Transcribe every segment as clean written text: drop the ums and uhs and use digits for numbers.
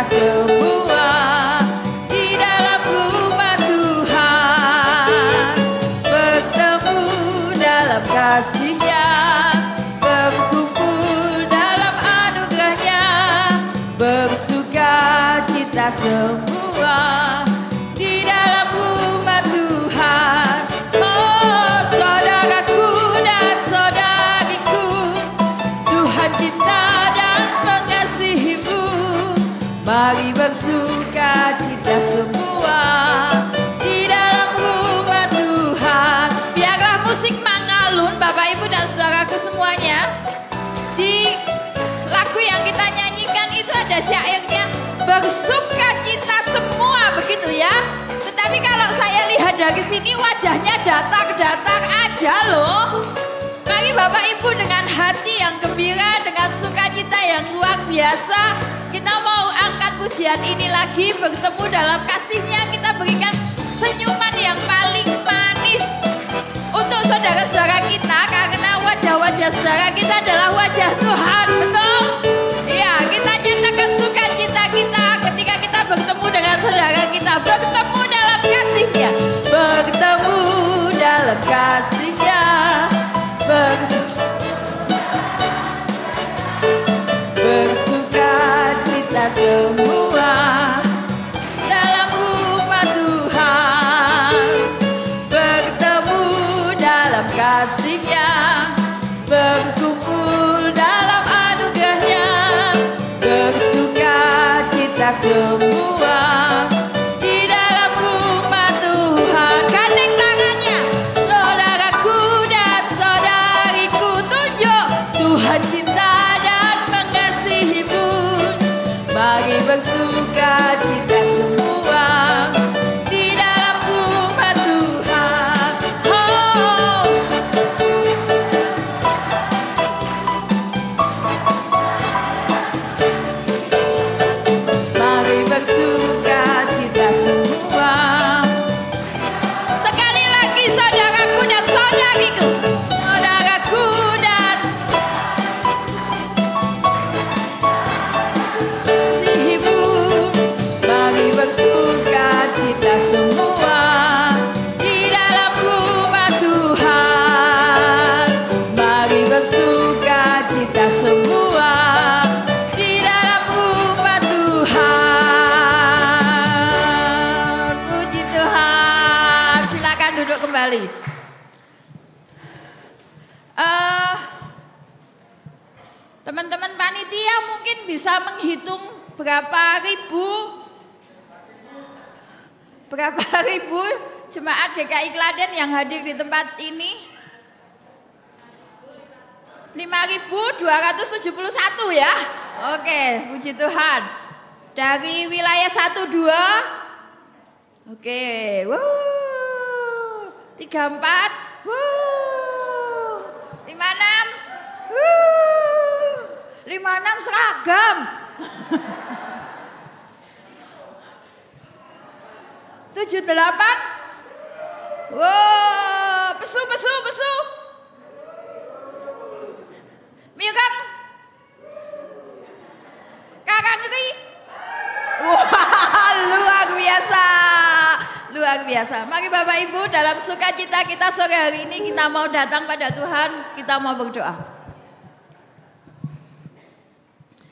semua di dalam rumah Tuhan, bertemu dalam kasih-Nya, berkumpul dalam anugerah-Nya, bersuka cita semua di dalam rumah Tuhan. Oh saudaraku dan saudariku, Tuhan cinta dan mengasihimu. Mari bersuka cita semua di dalam rumah Tuhan. Biarlah musik mengalun Bapak Ibu dan saudaraku semuanya. Di lagu yang kita nyanyikan itu ada syairnya, bersuka cita semua, begitu ya. Tetapi kalau saya lihat dari sini wajahnya datar-datar aja loh. Mari Bapak Ibu dengan hati yang gembira, dengan sukacita yang luar biasa, kita mau angkat pujian ini lagi, bertemu dalam kasih-Nya, kita berikan senyuman yang paling manis untuk saudara-saudara kita, karena wajah-wajah saudara kita adalah wajah Tuhan, betul? Iya, kita nyatakan sukacita kita ketika kita bertemu dengan saudara kita, bertemu dalam kasih-Nya, bertemu dalam kasih-Nya, bersuka cita semua dalam rumah Tuhan, bertemu dalam kasih-Nya, berkumpul dalam anugerah-Nya, bersuka cita semua di dalam rumah Tuhan. Gandeng tangannya, saudaraku dan saudariku, tunjuk Tuhan cinta dan mengasihimu. Mari bersuka cita semua di dalam rumah Tuhan. Oh, mari bersuka cita semua. Sekali lagi saudaraku dan saudariku, saudaraku dan ibu, mari bersuka cita semua di dalam rumah Tuhan. Mari bersuka cita semua di dalam rumah Tuhan. Puji Tuhan. Silakan duduk kembali. Teman-teman panitia mungkin bisa menghitung berapa ribu jemaat GKI Klaten yang hadir di tempat ini? 5.271 ya. Oke, puji Tuhan. Dari wilayah 12. Oke, 34. 56. 56 seragam. 78. Wow, pesu. Mirang. Kakangri. Wah, luar biasa. Mari Bapak Ibu, dalam sukacita kita sore hari ini kita mau datang pada Tuhan, kita mau berdoa.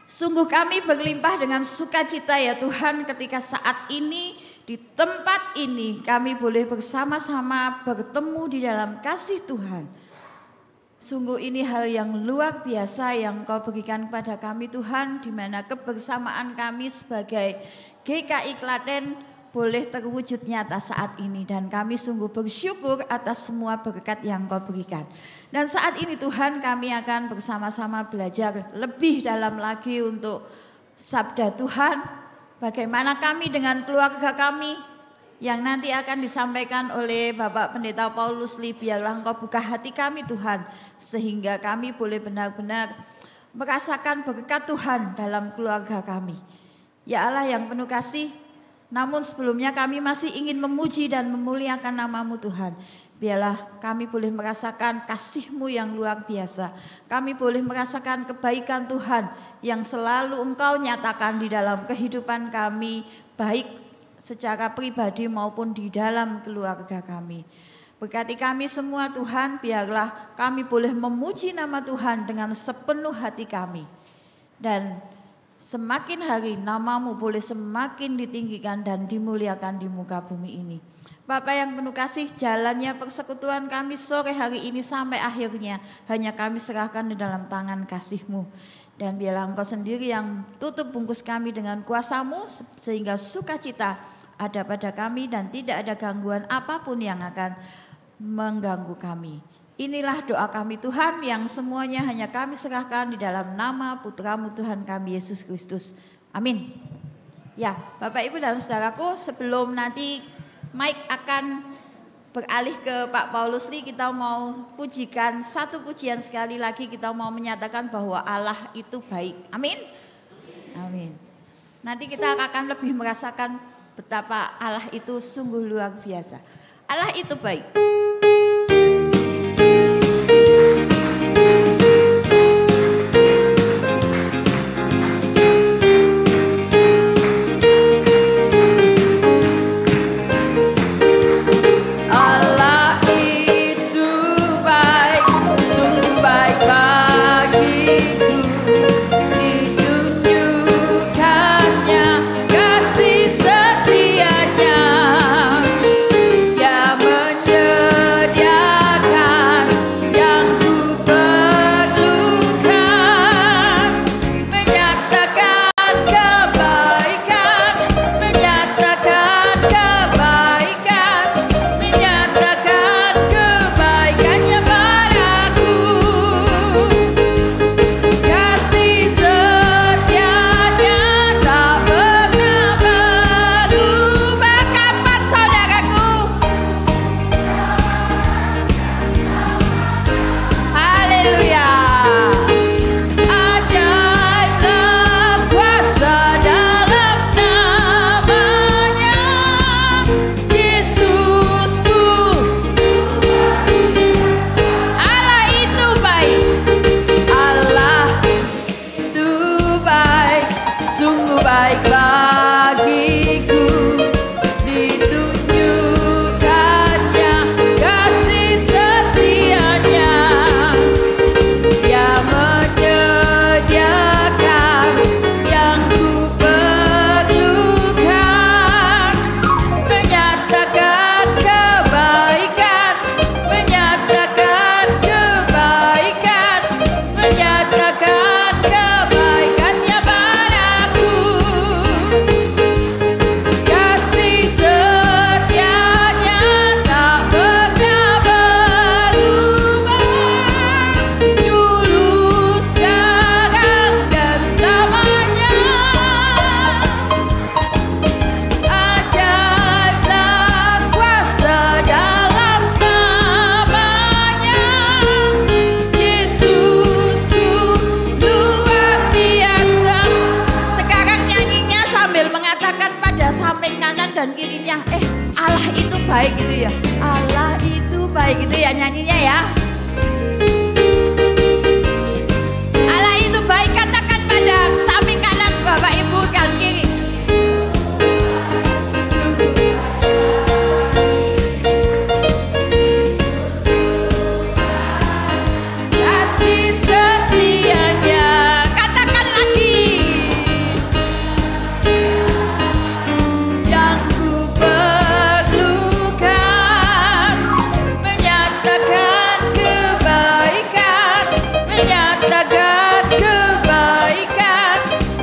Sungguh kami berlimpah dengan sukacita ya Tuhan, ketika saat ini di tempat ini kami boleh bersama-sama bertemu di dalam kasih Tuhan. Sungguh ini hal yang luar biasa yang Kau berikan kepada kami Tuhan, di mana kebersamaan kami sebagai GKI Klaten boleh terwujud nyata saat ini, dan kami sungguh bersyukur atas semua berkat yang Kau berikan. Dan saat ini Tuhan, kami akan bersama-sama belajar lebih dalam lagi untuk sabda Tuhan, bagaimana kami dengan keluarga kami yang nanti akan disampaikan oleh Bapak Pendeta Paulus Lee. Biarlah Engkau buka hati kami Tuhan, sehingga kami boleh benar-benar merasakan berkat Tuhan dalam keluarga kami. Ya Allah yang penuh kasih, namun sebelumnya kami masih ingin memuji dan memuliakan nama-Mu Tuhan. Biarlah kami boleh merasakan kasih-Mu yang luar biasa. Kami boleh merasakan kebaikan Tuhan yang selalu Engkau nyatakan di dalam kehidupan kami, baik secara pribadi maupun di dalam keluarga kami. Berkati kami semua Tuhan, biarlah kami boleh memuji nama Tuhan dengan sepenuh hati kami. Dan semakin hari nama-Mu boleh semakin ditinggikan dan dimuliakan di muka bumi ini. Bapa yang penuh kasih, jalannya persekutuan kami sore hari ini sampai akhirnya hanya kami serahkan di dalam tangan kasih-Mu. Dan biarlah Engkau sendiri yang tutup bungkus kami dengan kuasa-Mu, sehingga sukacita ada pada kami dan tidak ada gangguan apapun yang akan mengganggu kami. Inilah doa kami Tuhan yang semuanya hanya kami serahkan di dalam nama Putra-Mu Tuhan kami Yesus Kristus. Amin. Ya, Bapak Ibu dan Saudaraku, sebelum nanti Mike akan beralih ke Pak Paulus Lee, kita mau pujikan satu pujian sekali lagi, kita mau menyatakan bahwa Allah itu baik. Amin. Amin. Nanti kita akan lebih merasakan betapa Allah itu sungguh luar biasa. Allah itu baik.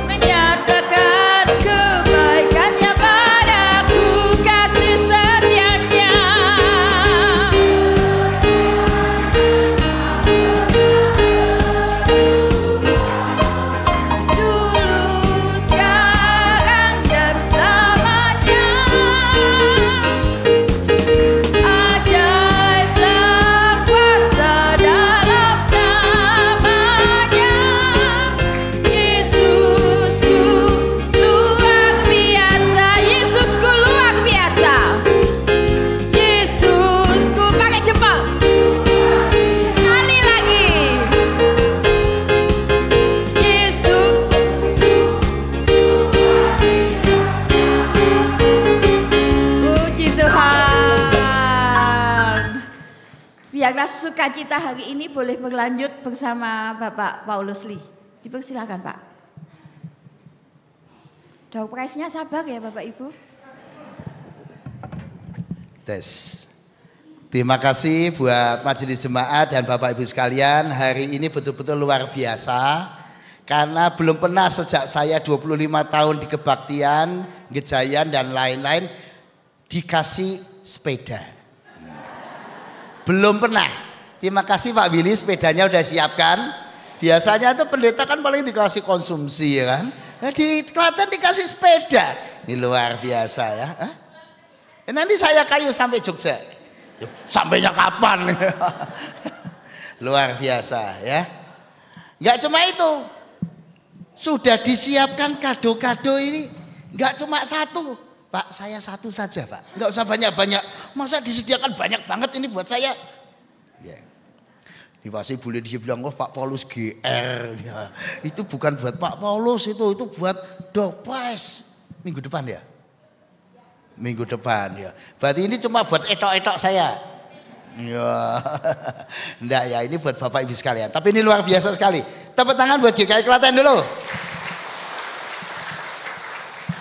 Menyatakan biarlah sukacita hari ini boleh berlanjut bersama Bapak Paulus Lee. Dipersilakan Pak. Door prize-nya sabar ya Bapak Ibu. Tes. Terima kasih buat majelis jemaat dan Bapak Ibu sekalian. Hari ini betul-betul luar biasa. Karena belum pernah sejak saya 25 tahun di kebaktian, Gejayan dan lain-lain dikasih sepeda. Belum pernah. Terima kasih Pak Willy, sepedanya udah siapkan. Biasanya itu pendeta kan paling dikasih konsumsi ya kan. Nah, di Klaten dikasih sepeda. Ini luar biasa ya. Nanti saya kayu sampai Jogja. Sampainya kapan? Luar biasa ya. Enggak cuma itu. Sudah disiapkan kado-kado ini. Enggak cuma satu. Pak, saya satu saja Pak. Enggak usah banyak-banyak. Masa disediakan banyak banget ini buat saya? Ya. Ini pasti boleh dia bilang, oh Pak Paulus GR. Ya. Itu bukan buat Pak Paulus, itu buat door prize. Minggu depan ya? Minggu depan ya. Berarti ini cuma buat etok-etok saya. Ya. Enggak ya, ini buat Bapak Ibu sekalian. Tapi ini luar biasa sekali. Tepuk tangan buat GKI Klaten dulu.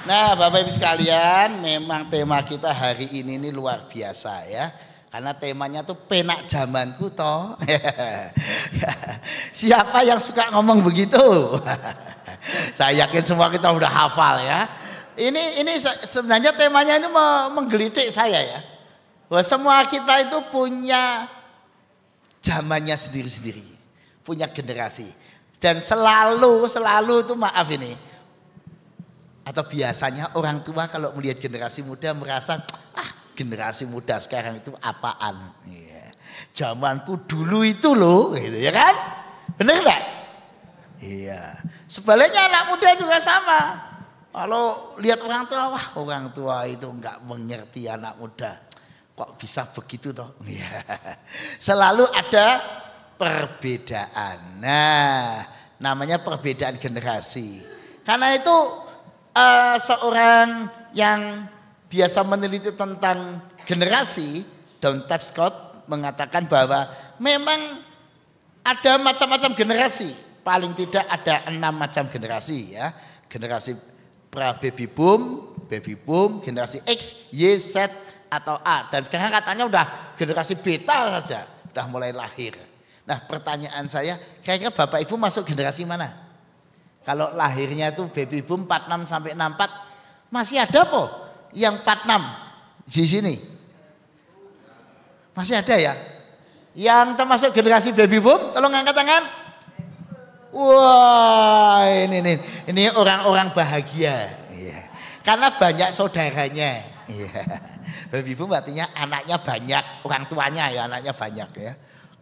Nah Bapak Ibu sekalian, memang tema kita hari ini luar biasa ya. Karena temanya tuh penak zamanku toh. Siapa yang suka ngomong begitu? Saya yakin semua kita udah hafal ya. Ini sebenarnya temanya ini menggelitik saya ya. Bahwa semua kita itu punya zamannya sendiri-sendiri. Punya generasi. Dan selalu itu maaf ini. Atau biasanya orang tua kalau melihat generasi muda merasa generasi muda sekarang itu apaan? Iya. Zamanku dulu itu loh, gitu ya kan? Bener enggak? Iya. Sebaliknya anak muda juga sama. Kalau lihat orang tua, wah orang tua itu enggak mengerti anak muda. Kok bisa begitu toh? Iya. Selalu ada perbedaan. Nah, namanya perbedaan generasi. Karena itu seorang yang biasa meneliti tentang generasi, Don Tapscott mengatakan bahwa memang ada macam-macam generasi. Paling tidak ada 6 macam generasi ya. Generasi pra-baby boom, baby boom, generasi X, Y, Z atau A. Dan sekarang katanya udah generasi beta saja, udah mulai lahir. Nah pertanyaan saya, kira-kira Bapak Ibu masuk generasi mana? Kalau lahirnya itu baby boom 46 sampai 64, masih ada po yang 46 di sini? Masih ada ya? Yang termasuk generasi baby boom, tolong angkat tangan. Wah, ini orang-orang bahagia. Iya. Karena banyak saudaranya. Iya. Baby boom artinya anaknya banyak, orang tuanya ya anaknya banyak ya.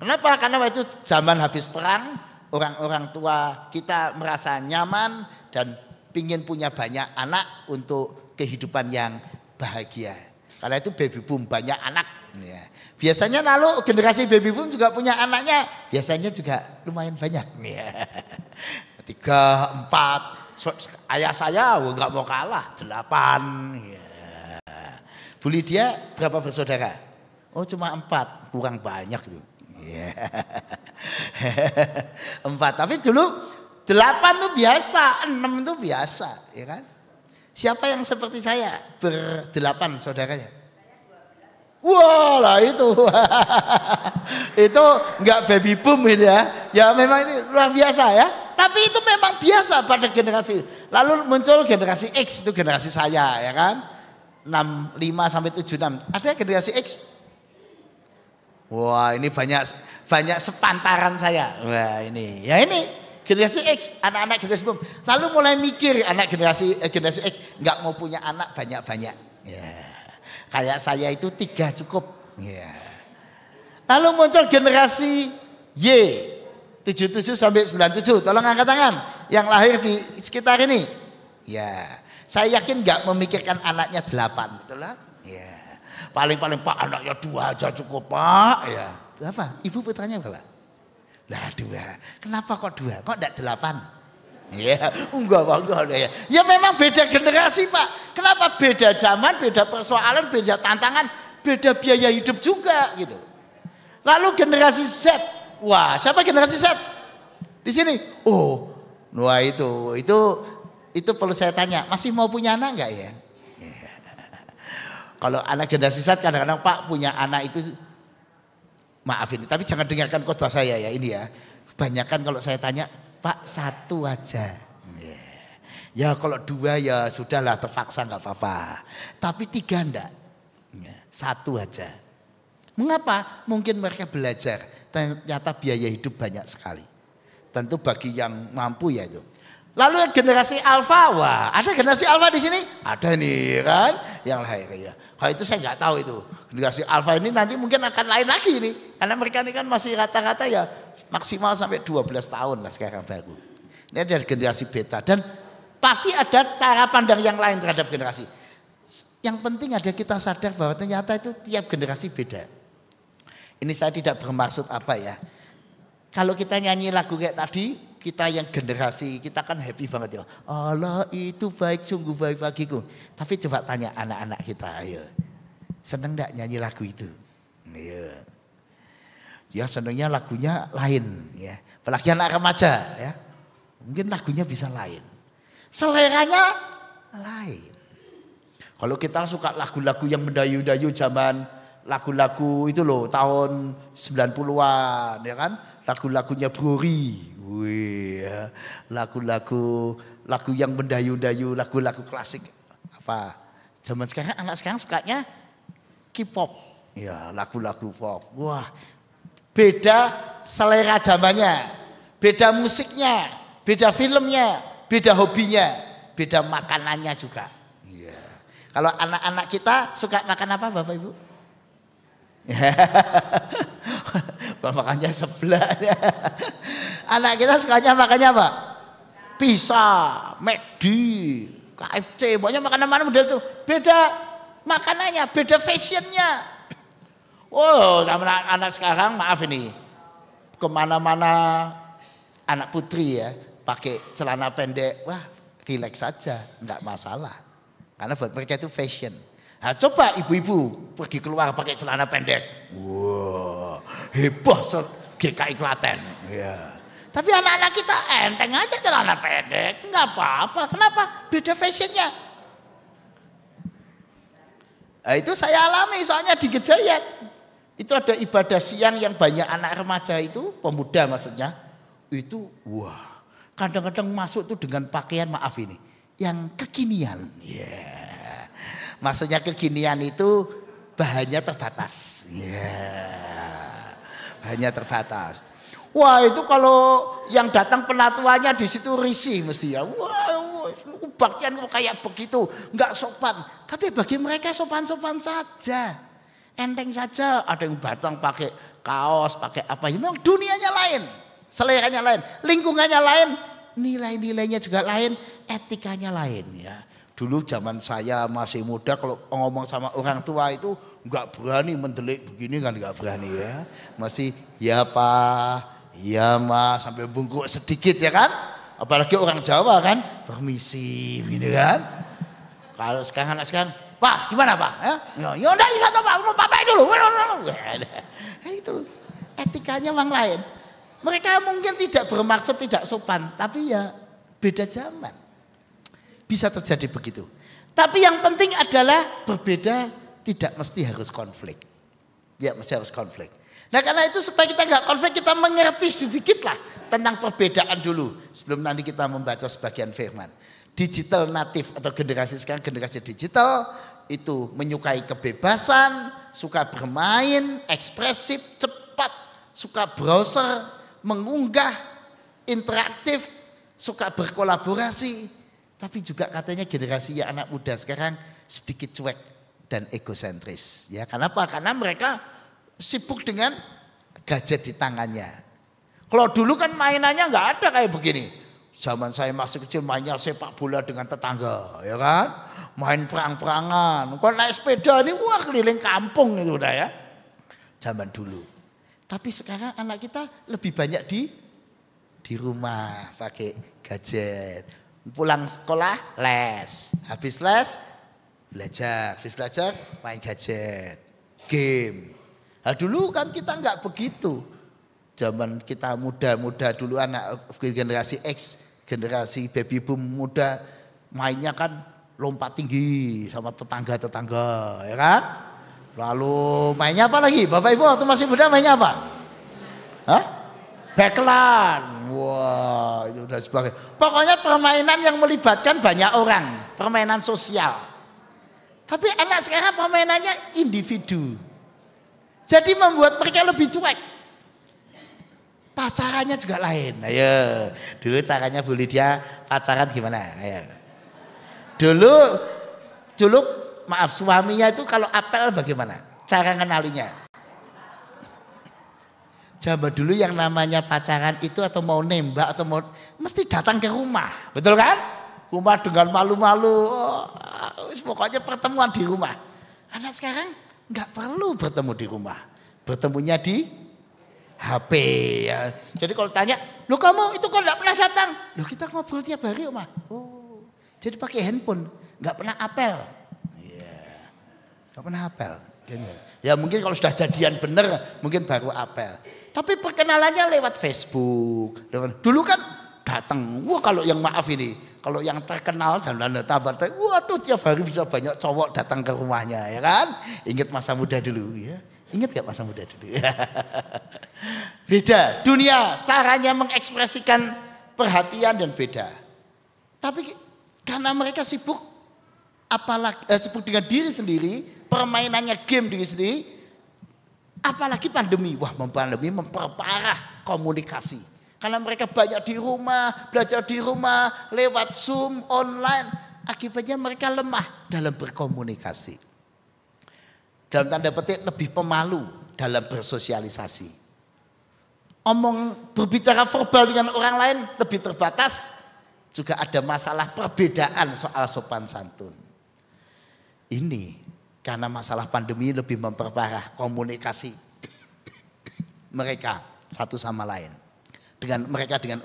Kenapa? Karena waktu itu zaman habis perang, orang-orang tua kita merasa nyaman dan pingin punya banyak anak untuk kehidupan yang bahagia. Karena itu baby boom, banyak anak. Ya. Biasanya lalu generasi baby boom juga punya anaknya, biasanya juga lumayan banyak. Ya. 3, 4, ayah saya nggak mau kalah, 8. Ya. Bu Lydia berapa bersaudara? Oh cuma 4, kurang banyak itu. Ya. 4, tapi dulu 8 itu biasa, 6 itu biasa, ya kan? Siapa yang seperti saya ber-8 saudaranya? Wah lah itu, itu nggak baby boom ini ya, ya memang ini luar biasa ya. Tapi itu memang biasa pada generasi. Lalu muncul generasi X, itu generasi saya ya kan, 65 sampai 76. Ada generasi X? Wah ini banyak sepantaran saya. Wah ini, ya ini generasi X, anak-anak generasi boom. Lalu mulai mikir anak generasi X nggak mau punya anak banyak-banyak. Ya. Kayak saya itu 3 cukup. Ya. Lalu muncul generasi Y, 77 sampai 97. Tolong angkat tangan yang lahir di sekitar ini. Ya, saya yakin nggak memikirkan anaknya 8, betul lah. Ya. Paling-paling Pak anaknya 2 aja cukup Pak. Ya. Berapa? Ibu putranya berapa? Lah 2. Kenapa kok 2? Kok enggak 8? Ya, enggak ya. Ya memang beda generasi Pak. Kenapa beda zaman, beda persoalan, beda tantangan, beda biaya hidup juga gitu. Lalu generasi Z. Wah, siapa generasi Z? Di sini. Oh, wah itu perlu saya tanya. Masih mau punya anak enggak ya? Kalau anak generasi Z kadang-kadang Pak punya anak itu, maaf ini, tapi jangan dengarkan khotbah saya ya ini ya. Banyakan kalau saya tanya, Pak satu aja. Ya kalau dua ya sudahlah terpaksa nggak apa-apa. Tapi tiga enggak. Satu aja. Mengapa? Mungkin mereka belajar. Ternyata biaya hidup banyak sekali. Tentu bagi yang mampu ya itu. Lalu generasi alfa, wah ada generasi alfa di sini? Ada nih kan, yang lahir ya. Kalau itu saya nggak tahu itu. Generasi alfa ini nanti mungkin akan lain lagi nih. Karena mereka ini kan masih rata-rata ya maksimal sampai 12 tahun lah sekarang baru. Ini ada generasi beta dan pasti ada cara pandang yang lain terhadap generasi. Yang penting ada kita sadar bahwa ternyata itu tiap generasi beda. Ini saya tidak bermaksud apa ya. Kalau kita nyanyi lagu kayak tadi, kita yang generasi, kita kan happy banget ya. Allah itu baik, sungguh baik bagiku. Tapi coba tanya anak-anak kita, ayo. Seneng gak nyanyi lagu itu? Iya. Ya senengnya lagunya lain ya. Apalagi anak remaja ya. Mungkin lagunya bisa lain. Seleranya lain. Kalau kita suka lagu-lagu yang mendayu-dayu zaman lagu-lagu itu loh tahun 90-an ya kan. Lagu-lagunya Bruri, wih, lagu yang mendayu-dayu, lagu-lagu klasik apa? Zaman sekarang anak sekarang sukanya K-pop, ya lagu-lagu pop. Wah, beda selera zamannya, beda musiknya, beda filmnya, beda hobinya, beda makanannya juga. Ya. Kalau anak-anak kita suka makan apa, Bapak Ibu? Makannya sebelah. Anak kita sukanya makannya apa? Pizza, McD, KFC, pokoknya makanan-makanan model itu. Beda makanannya, beda fashionnya. Oh, sama anak sekarang maaf ini. Kemana-mana anak putri ya, pakai celana pendek. Wah, relax saja, enggak masalah. Karena buat mereka itu fashion. Nah, coba ibu-ibu pergi keluar pakai celana pendek. Wah, heboh GKI Klaten. Ya. Tapi anak-anak kita enteng aja celana pendek, enggak apa-apa. Kenapa? Beda fashionnya. Nah, itu saya alami soalnya di Gejayan. Itu ada ibadah siang yang banyak anak remaja itu, pemuda maksudnya. Itu wah, kadang-kadang masuk tuh dengan pakaian maaf ini, yang kekinian. Yeah. Maksudnya kekinian itu bahannya terbatas. Yeah. Bahannya terbatas. Wah itu kalau yang datang penatuannya di situ risih mesti ya. Wah kebaktian kayak begitu, nggak sopan. Tapi bagi mereka sopan-sopan saja, enteng saja. Ada yang batang pakai kaos, pakai apa? Memang dunianya lain, seleranya lain, lingkungannya lain, nilai-nilainya juga lain, etikanya lain ya. Dulu zaman saya masih muda kalau ngomong sama orang tua itu nggak berani mendelik begini kan nggak berani ya. Masih ya Pak, ya Mas sampai bungkuk sedikit ya kan. Apalagi orang Jawa kan permisi begini kan. Kalau sekarang anak sekarang, Pak gimana Pak? Ya udah satu Pak, mau papai dulu. Itu etikanya memang lain. Mereka mungkin tidak bermaksud tidak sopan, tapi ya beda zaman. Bisa terjadi begitu. Tapi yang penting adalah berbeda tidak mesti harus konflik. Ya mesti harus konflik. Nah karena itu supaya kita nggak konflik kita mengerti sedikit lah tentang perbedaan dulu. Sebelum nanti kita membaca sebagian firman. Digital native atau generasi sekarang generasi digital itu menyukai kebebasan, suka bermain, ekspresif, cepat, suka browser, mengunggah, interaktif, suka berkolaborasi. Tapi juga katanya generasi anak muda sekarang sedikit cuek dan egosentris. Ya, kenapa? Karena mereka sibuk dengan gadget di tangannya. Kalau dulu kan mainannya nggak ada kayak begini. Zaman saya masih kecil mainnya sepak bola dengan tetangga, ya kan? Main perang-perangan. Kalau naik sepeda ini wah keliling kampung itu udah ya. Zaman dulu. Tapi sekarang anak kita lebih banyak di rumah pakai gadget. Pulang sekolah les, habis les belajar, main gadget, game. Nah, dulu kan kita nggak begitu. Zaman kita muda-muda dulu anak generasi X, generasi baby boom muda mainnya kan lompat tinggi sama tetangga-tetangga, ya kan? Lalu mainnya apa lagi? Bapak Ibu waktu masih muda mainnya apa? Hah? Backland. Wah, itu udah sebagainya. Pokoknya permainan yang melibatkan banyak orang, permainan sosial. Tapi anak sekarang permainannya individu. Jadi membuat mereka lebih cuek. Pacarannya juga lain. Ayo, dulu caranya Bu Lydia pacaran gimana? Ayo. Dulu maaf suaminya itu kalau apel bagaimana? Cara kenalinya? Zaman dulu yang namanya pacaran itu atau mau nembak atau mau mesti datang ke rumah, betul kan? Rumah dengan malu-malu, pokoknya pertemuan di rumah. Anak sekarang nggak perlu bertemu di rumah, bertemunya di HP. Ya. Jadi kalau tanya, lo kamu itu kok nggak pernah datang? Lo kita ngobrol tiap hari, Oma. Oh, jadi pakai handphone, nggak pernah apel. Iya, nggak pernah apel. Ya mungkin kalau sudah jadian bener, mungkin baru apel. Tapi perkenalannya lewat Facebook. Dulu kan datang, wah kalau yang maaf ini, kalau yang terkenal dan tambah, waduh tiap hari bisa banyak cowok datang ke rumahnya, ya kan? Ingat masa muda dulu, ya? Ingat gak masa muda dulu? Beda, dunia caranya mengekspresikan perhatian dan beda. Tapi karena mereka sibuk, sibuk dengan diri sendiri, permainannya game diri sendiri. Apalagi pandemi, wah pandemi memperparah komunikasi. Karena mereka banyak di rumah, belajar di rumah, lewat Zoom, online. Akibatnya mereka lemah dalam berkomunikasi. Dalam tanda petik lebih pemalu dalam bersosialisasi. Berbicara verbal dengan orang lain lebih terbatas. Juga ada masalah perbedaan soal sopan santun. Ini karena masalah pandemi lebih memperparah komunikasi mereka satu sama lain dengan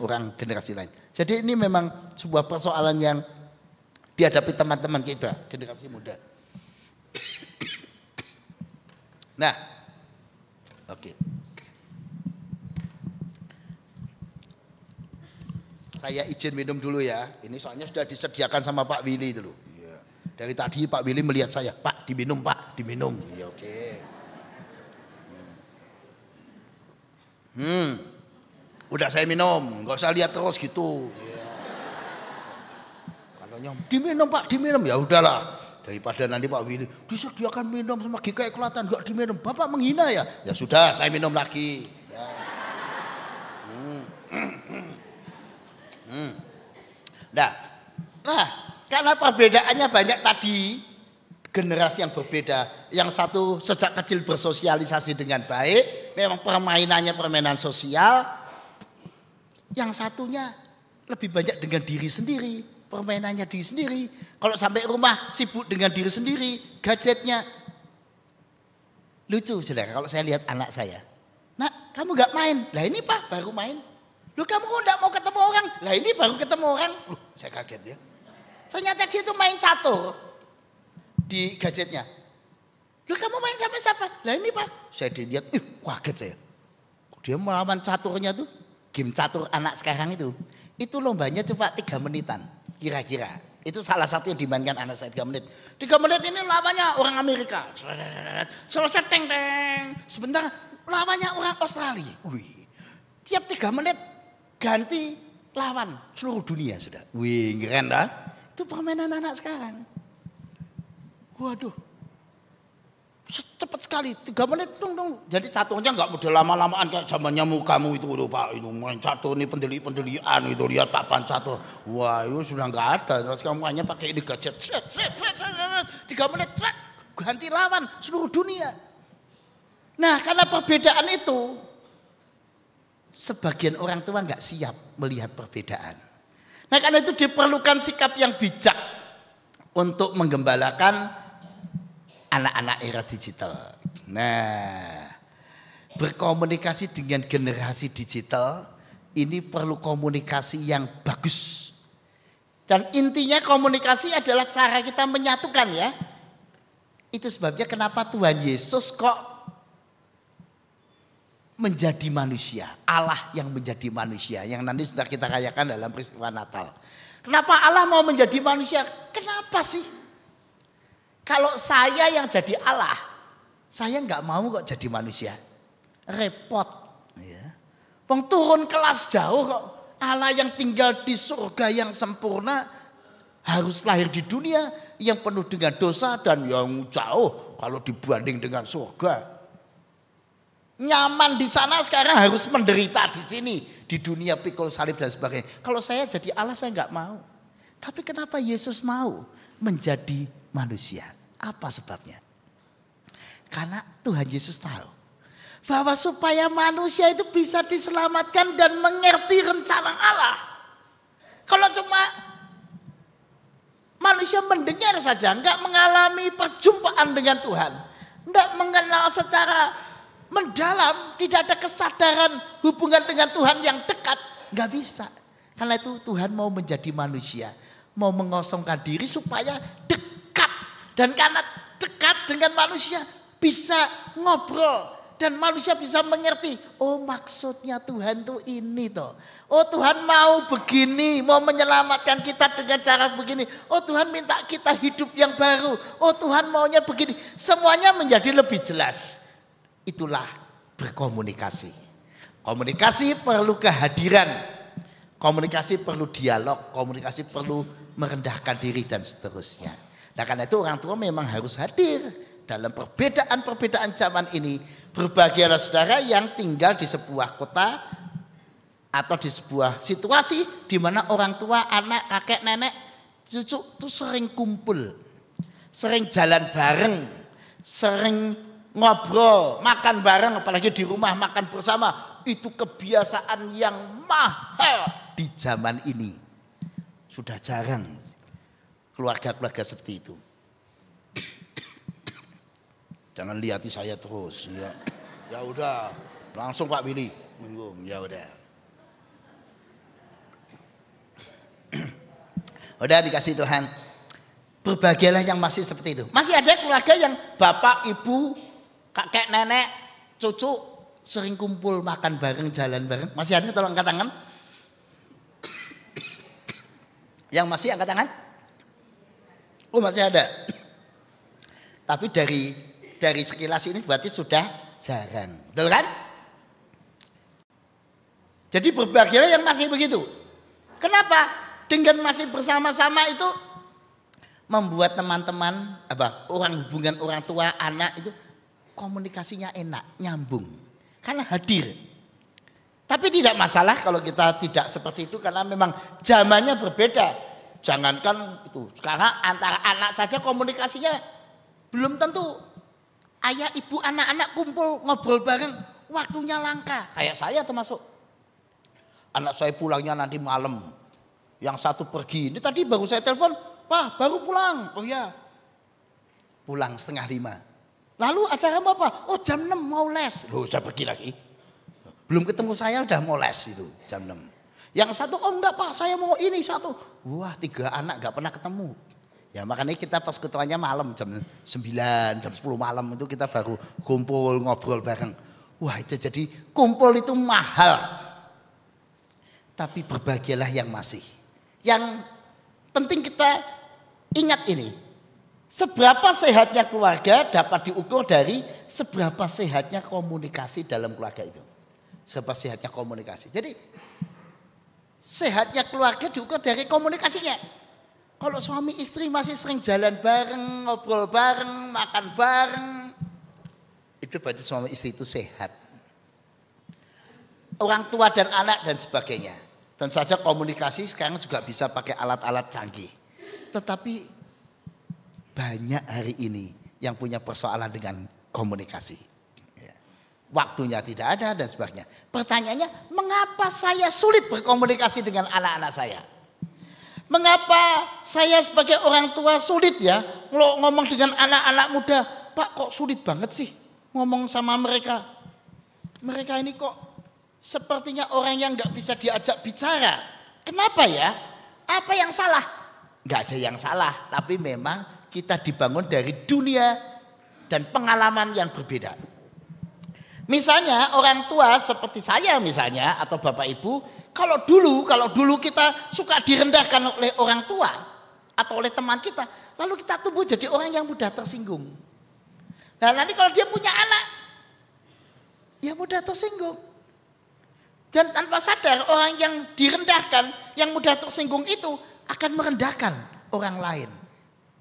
orang generasi lain. Jadi ini memang sebuah persoalan yang dihadapi teman-teman kita generasi muda. Nah, oke. Saya izin minum dulu ya. Ini soalnya sudah disediakan sama Pak Willy dulu. Dari tadi Pak Willy melihat saya, Pak diminum Pak, diminum. Ya oke. Udah saya minum, nggak usah lihat terus gitu. Katanya diminum Pak, diminum ya udahlah. Daripada nanti Pak Willy disediakan minum sama GKI Kelatan nggak diminum, Bapak menghina ya. Ya sudah, saya minum lagi. Nah, karena perbedaannya banyak tadi, generasi yang berbeda. Yang satu sejak kecil bersosialisasi dengan baik, memang permainannya permainan sosial. Yang satunya lebih banyak dengan diri sendiri, permainannya diri sendiri. Kalau sampai rumah sibuk dengan diri sendiri, gadgetnya. Lucu saudara kalau saya lihat anak saya. Nak, kamu gak main? Lah ini Pak baru main. Loh kamu kok gak mau ketemu orang? Lah ini baru ketemu orang. Loh saya kaget ya. Ternyata dia tuh main catur di gadgetnya. Loh kamu main sama siapa? Lah ini Pak. Saya dilihat, kaget saya. Dia melawan caturnya tuh, game catur anak sekarang itu. Itu lombanya cuma 3 menitan kira-kira. Itu salah satu yang dimainkan anak saya 3 menit. 3 menit ini lawannya orang Amerika. Selesai teng-teng. Sebentar lawannya orang Australia. Wih. Tiap 3 menit ganti lawan seluruh dunia sudah. Wih keren dah. Itu permainan anak sekarang. Waduh. Cepat sekali 3 menit dong. Jadi caturnya nggak model lama-lamaan kayak zamannya kamu itu loh Pak. Itu main catur nih pendeli-pendelian itu lihat papan catur. Wah itu sudah nggak ada. Terus kamu hanya pakai ini gadget. 3 menit ganti lawan seluruh dunia. Nah karena perbedaan itu sebagian orang tua nggak siap melihat perbedaan. Nah karena itu diperlukan sikap yang bijak untuk menggembalakan anak-anak era digital. Nah, berkomunikasi dengan generasi digital ini perlu komunikasi yang bagus. Dan intinya komunikasi adalah cara kita menyatukan ya. Itu sebabnya kenapa Tuhan Yesus kok menjadi manusia, Allah yang menjadi manusia, yang nanti sudah kita rayakan dalam peristiwa Natal. Kenapa Allah mau menjadi manusia? Kenapa sih? Kalau saya yang jadi Allah, saya nggak mau kok jadi manusia, repot. Ya. Wong turun kelas jauh kok. Allah yang tinggal di surga yang sempurna harus lahir di dunia yang penuh dengan dosa dan yang jauh kalau dibanding dengan surga. Nyaman di sana sekarang harus menderita di sini, di dunia pikul salib dan sebagainya. Kalau saya jadi Allah saya nggak mau. Tapi kenapa Yesus mau menjadi manusia? Apa sebabnya? Karena Tuhan Yesus tahu bahwa supaya manusia itu bisa diselamatkan dan mengerti rencana Allah. Kalau cuma manusia mendengar saja, nggak mengalami perjumpaan dengan Tuhan, nggak mengenal secara mendalam, tidak ada kesadaran hubungan dengan Tuhan yang dekat, nggak bisa. Karena itu Tuhan mau menjadi manusia, mau mengosongkan diri supaya dekat, dan karena dekat dengan manusia bisa ngobrol dan manusia bisa mengerti. Oh maksudnya Tuhan tuh ini toh. Oh Tuhan mau begini, mau menyelamatkan kita dengan cara begini. Oh Tuhan minta kita hidup yang baru. Oh Tuhan maunya begini. Semuanya menjadi lebih jelas. Itulah berkomunikasi. Komunikasi perlu kehadiran. Komunikasi perlu dialog. Komunikasi perlu merendahkan diri dan seterusnya. Nah karena itu orang tua memang harus hadir dalam perbedaan-perbedaan zaman ini. Berbahagialah saudara yang tinggal di sebuah kota atau di sebuah situasi di mana orang tua, anak, kakek, nenek, cucu itu sering kumpul. Sering jalan bareng. Sering ngobrol, makan bareng, apalagi di rumah makan bersama. Itu kebiasaan yang mahal di zaman ini. Sudah jarang keluarga-keluarga seperti itu. Jangan lihati saya terus. Ya udah, langsung Pak Billy. Ya udah. Udah dikasih Tuhan. Berbahagialah yang masih seperti itu. Masih ada keluarga yang bapak, ibu, kakek, nenek, cucu sering kumpul makan bareng, jalan bareng. Masih ada, tolong angkat tangan. Yang masih angkat tangan? Oh masih ada. Tapi dari sekilas ini berarti sudah jarang. Betul kan? Jadi berbahagialah yang masih begitu. Kenapa? Dengan masih bersama-sama itu membuat teman-teman, hubungan orang tua, anak itu komunikasinya enak, nyambung. Karena hadir. Tapi tidak masalah kalau kita tidak seperti itu karena memang zamannya berbeda. Jangankan itu, sekarang antara anak saja komunikasinya belum tentu. Ayah, ibu, anak-anak kumpul ngobrol bareng, waktunya langka. Kayak saya termasuk. Anak saya pulangnya nanti malam. Yang satu pergi. Ini tadi baru saya telepon, Pak baru pulang. Oh ya, pulang 4:30. Lalu acara apa? Oh jam 6 mau les. Loh saya pergi lagi. Belum ketemu saya udah mau les itu jam 6. Yang satu, oh enggak Pak saya mau ini satu. Wah 3 anak gak pernah ketemu. Ya makanya kita pas ketuanya malam jam 9, jam 10 malam itu kita baru kumpul ngobrol bareng. Wah itu jadi kumpul itu mahal. Tapi berbahagialah yang masih. Yang penting kita ingat ini. Seberapa sehatnya keluarga dapat diukur dari seberapa sehatnya komunikasi dalam keluarga itu. Seberapa sehatnya komunikasi. Jadi sehatnya keluarga diukur dari komunikasinya. Kalau suami istri masih sering jalan bareng, ngobrol bareng, makan bareng, itu berarti suami istri itu sehat. Orang tua dan anak dan sebagainya. Tentu saja komunikasi sekarang juga bisa pakai alat-alat canggih. Tetapi banyak hari ini yang punya persoalan dengan komunikasi. Waktunya tidak ada dan sebagainya. Pertanyaannya, mengapa saya sulit berkomunikasi dengan anak-anak saya? Mengapa saya sebagai orang tua sulit ya ngomong dengan anak-anak muda? Pak kok sulit banget sih ngomong sama mereka. Mereka ini kok sepertinya orang yang gak bisa diajak bicara. Kenapa ya? Apa yang salah? Gak ada yang salah. Tapi memang kita dibangun dari dunia dan pengalaman yang berbeda. Misalnya orang tua seperti saya misalnya atau Bapak Ibu, kalau dulu kita suka direndahkan oleh orang tua atau oleh teman kita, lalu kita tumbuh jadi orang yang mudah tersinggung. Nah, nanti kalau dia punya anak, ya mudah tersinggung. Dan tanpa sadar orang yang direndahkan, yang mudah tersinggung itu akan merendahkan orang lain.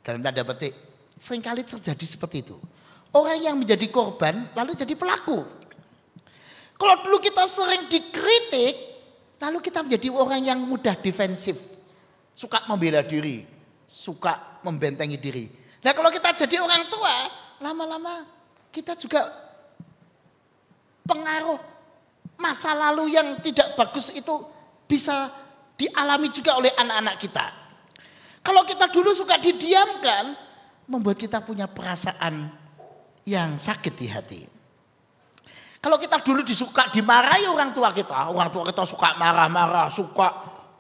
Dalam tanda petik, seringkali terjadi seperti itu. Orang yang menjadi korban lalu jadi pelaku. Kalau dulu kita sering dikritik, lalu kita menjadi orang yang mudah defensif. Suka membela diri, suka membentengi diri. Nah kalau kita jadi orang tua, lama-lama kita juga pengaruh masa lalu yang tidak bagus itu bisa dialami juga oleh anak-anak kita. Kalau kita dulu suka didiamkan, membuat kita punya perasaan yang sakit di hati. Kalau kita dulu dimarahi orang tua kita suka marah-marah, suka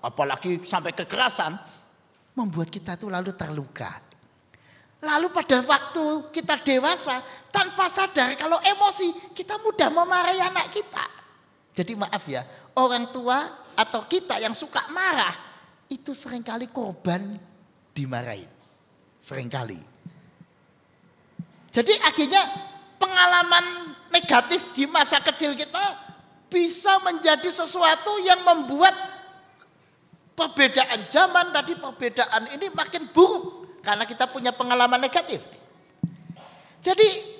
apalagi sampai kekerasan, membuat kita tuh lalu terluka. Lalu pada waktu kita dewasa, tanpa sadar kalau emosi kita mudah memarahi anak kita. Jadi maaf ya, orang tua atau kita yang suka marah itu seringkali korban dimarahin. Seringkali. Jadi akhirnya pengalaman negatif di masa kecil kita bisa menjadi sesuatu yang membuat perbedaan zaman tadi, perbedaan ini makin buruk karena kita punya pengalaman negatif. Jadi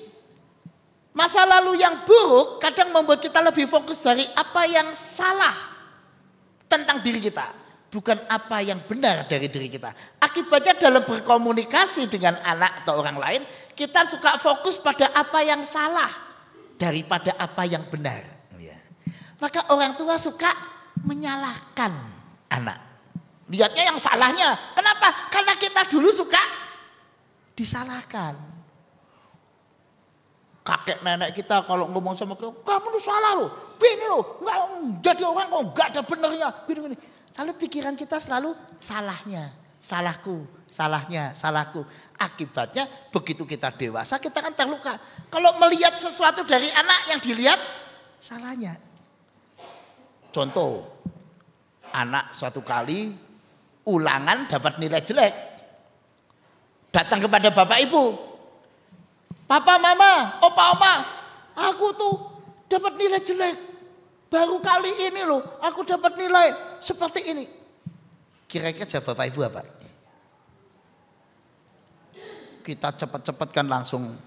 masa lalu yang buruk kadang membuat kita lebih fokus dari apa yang salah tentang diri kita, bukan apa yang benar dari diri kita. Akibatnya dalam berkomunikasi dengan anak atau orang lain, kita suka fokus pada apa yang salah daripada apa yang benar. Maka orang tua suka menyalahkan anak. Lihatnya yang salahnya. Kenapa? Karena kita dulu suka disalahkan. Kakek nenek kita kalau ngomong sama kita, kamu tuh salah loh, begini loh, nggak jadi orang kok nggak ada benernya, gini. Lalu pikiran kita selalu salahnya, salahku, salahnya, salahku. Akibatnya begitu kita dewasa kita kan terluka. Kalau melihat sesuatu dari anak yang dilihat salahnya. Contoh, anak suatu kali ulangan dapat nilai jelek. Datang kepada bapak ibu. Papa, mama, opa, oma, aku tuh dapat nilai jelek. Baru kali ini loh aku dapat nilai seperti ini. Kira-kira jawab bapak ibu apa? Kita cepat-cepat kan langsung.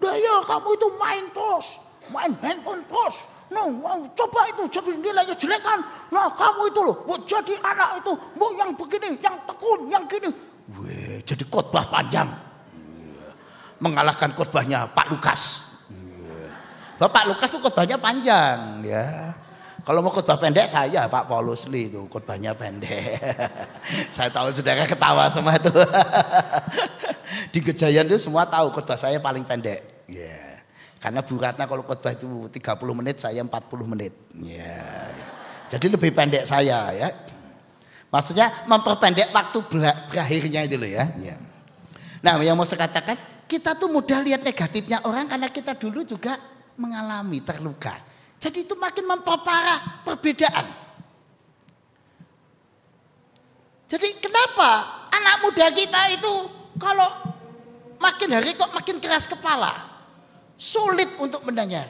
Nah ya kamu itu main terus, main handphone terus. Nah coba itu jadi nilainya jelek kan. Nah kamu itu loh mau jadi anak itu mau yang begini, yang tekun, yang gini. Weh, jadi khotbah panjang. Mengalahkan khotbahnya Pak Lukas. Bapak Lukas itu khotbahnya panjang ya. Kalau mau khotbah pendek saya Pak Paulus Lee itu khotbahnya pendek. Saya tahu saudara ketawa semua itu. Di Gejayan itu semua tahu khotbah saya paling pendek. Ya. Yeah. Karena Bu Ratna kalau khotbah itu 30 menit, saya 40 menit. Ya. Yeah. Jadi lebih pendek saya ya. Maksudnya memperpendek waktu berakhirnya itu loh ya. Yeah. Nah, yang mau saya katakan, kita tuh mudah lihat negatifnya orang karena kita dulu juga mengalami terluka. Jadi itu makin memperparah perbedaan. Jadi kenapa anak muda kita itu kalau makin hari kok makin keras kepala, sulit untuk mendengar.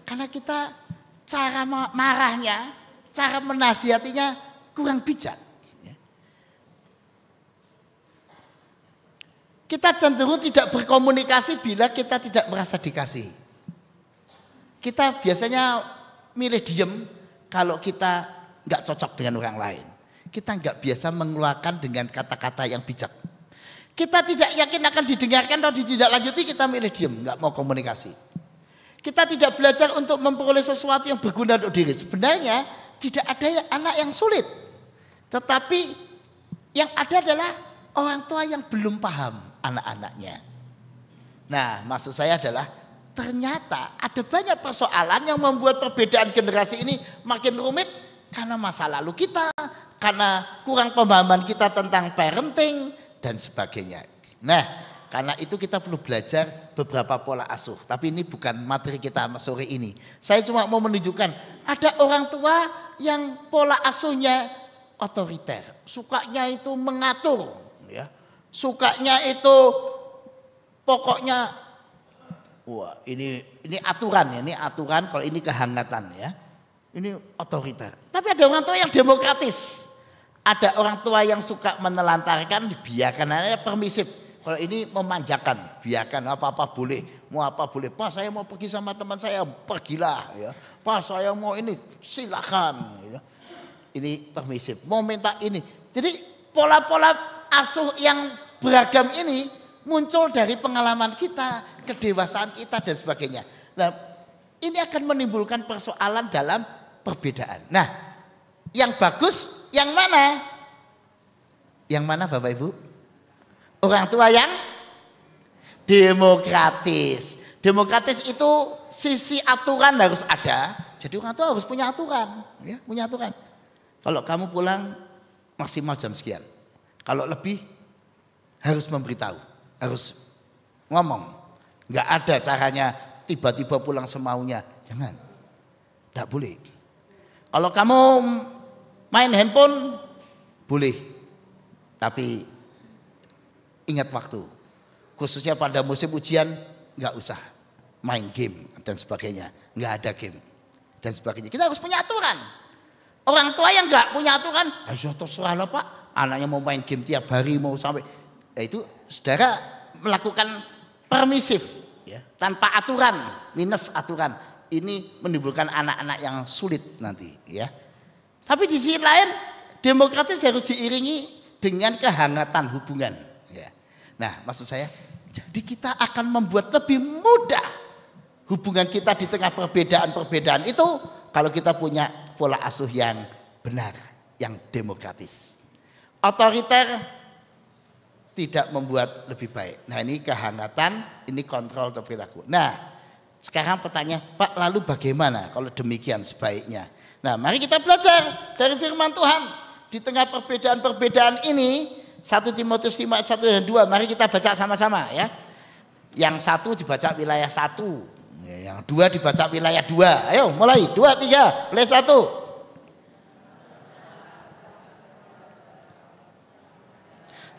Karena kita cara marahnya, cara menasihatinya kurang bijak. Kita cenderung tidak berkomunikasi bila kita tidak merasa dikasih. Kita biasanya milih diem kalau kita nggak cocok dengan orang lain. Kita nggak biasa mengeluarkan dengan kata-kata yang bijak. Kita tidak yakin akan didengarkan atau ditindaklanjuti, kita milih diem, nggak mau komunikasi. Kita tidak belajar untuk memperoleh sesuatu yang berguna untuk diri. Sebenarnya tidak ada anak yang sulit, tetapi yang ada adalah orang tua yang belum paham anak-anaknya. Nah, maksud saya adalah ternyata ada banyak persoalan yang membuat perbedaan generasi ini makin rumit karena masa lalu kita, karena kurang pemahaman kita tentang parenting dan sebagainya. Nah, karena itu kita perlu belajar beberapa pola asuh. Tapi ini bukan materi kita sore ini. Saya cuma mau menunjukkan ada orang tua yang pola asuhnya otoriter. Sukanya itu mengatur. Ya. Sukanya itu pokoknya, wah ini aturan ya. Ini aturan, kalau ini kehangatan ya. Ini otoriter. Tapi ada orang tua yang demokratis. Ada orang tua yang suka menelantarkan, biarkan aja, permisif. Kalau ini memanjakan, biarkan apa-apa boleh, mau apa boleh. Pak saya mau pergi sama teman saya, pergilah. Ya. Pak saya mau ini, silakan. Ya. Ini permisif, mau minta ini. Jadi pola-pola asuh yang beragam ini muncul dari pengalaman kita, kedewasaan kita dan sebagainya. Nah, ini akan menimbulkan persoalan dalam perbedaan. Nah, yang bagus yang mana? Yang mana Bapak Ibu? Orang tua yang demokratis. Demokratis itu sisi aturan harus ada. Jadi orang tua harus punya aturan, ya, punya aturan. Kalau kamu pulang maksimal jam sekian. Kalau lebih harus memberitahu, harus ngomong. Enggak ada caranya tiba-tiba pulang semaunya. Jangan. Enggak boleh. Kalau kamu main handphone boleh, tapi ingat waktu. Khususnya pada musim ujian nggak usah main game dan sebagainya, nggak ada game dan sebagainya. Kita harus punya aturan. Orang tua yang nggak punya aturan, terserah lah Pak. Anaknya mau main game tiap hari mau sampai, itu saudara melakukan permisif, ya, tanpa aturan, minus aturan. Ini menimbulkan anak-anak yang sulit nanti, ya. Tapi di sisi lain demokratis harus diiringi dengan kehangatan hubungan. Ya. Nah maksud saya, jadi kita akan membuat lebih mudah hubungan kita di tengah perbedaan-perbedaan itu kalau kita punya pola asuh yang benar, yang demokratis. Otoriter tidak membuat lebih baik. Nah ini kehangatan, ini kontrol perilaku. Nah sekarang pertanyaan, Pak lalu bagaimana kalau demikian sebaiknya? Nah mari kita belajar dari firman Tuhan. Di tengah perbedaan-perbedaan ini 1 Timotius 5 ayat 1 dan 2. Mari kita baca sama-sama ya. Yang 1 dibaca wilayah 1, yang 2 dibaca wilayah 2. Ayo mulai 2, 3, play 1.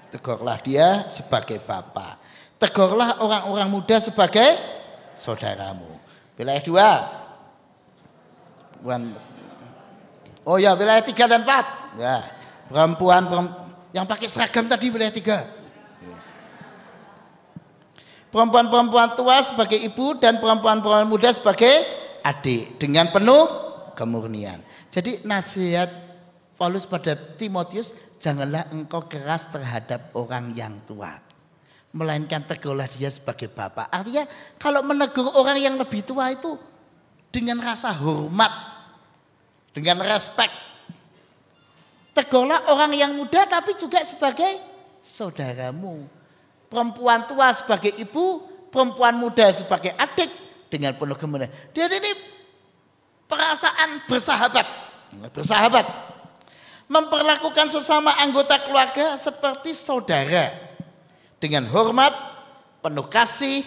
Tegurlah dia sebagai bapa. Tegurlah orang-orang muda sebagai saudaramu. Wilayah 2. Oh ya, wilayah 3 dan 4. Ya, perempuan yang pakai seragam tadi wilayah 3. Perempuan-perempuan tua sebagai ibu dan perempuan-perempuan muda sebagai adik dengan penuh kemurnian. Jadi nasihat Paulus pada Timotius, janganlah engkau keras terhadap orang yang tua, melainkan tegurlah dia sebagai bapak. Artinya kalau menegur orang yang lebih tua itu dengan rasa hormat, dengan respek. Tegurlah orang yang muda tapi juga sebagai saudaramu. Perempuan tua sebagai ibu, perempuan muda sebagai adik dengan penuh kemurnian. Jadi ini perasaan bersahabat. Bersahabat. Memperlakukan sesama anggota keluarga seperti saudara. Dengan hormat, penuh kasih,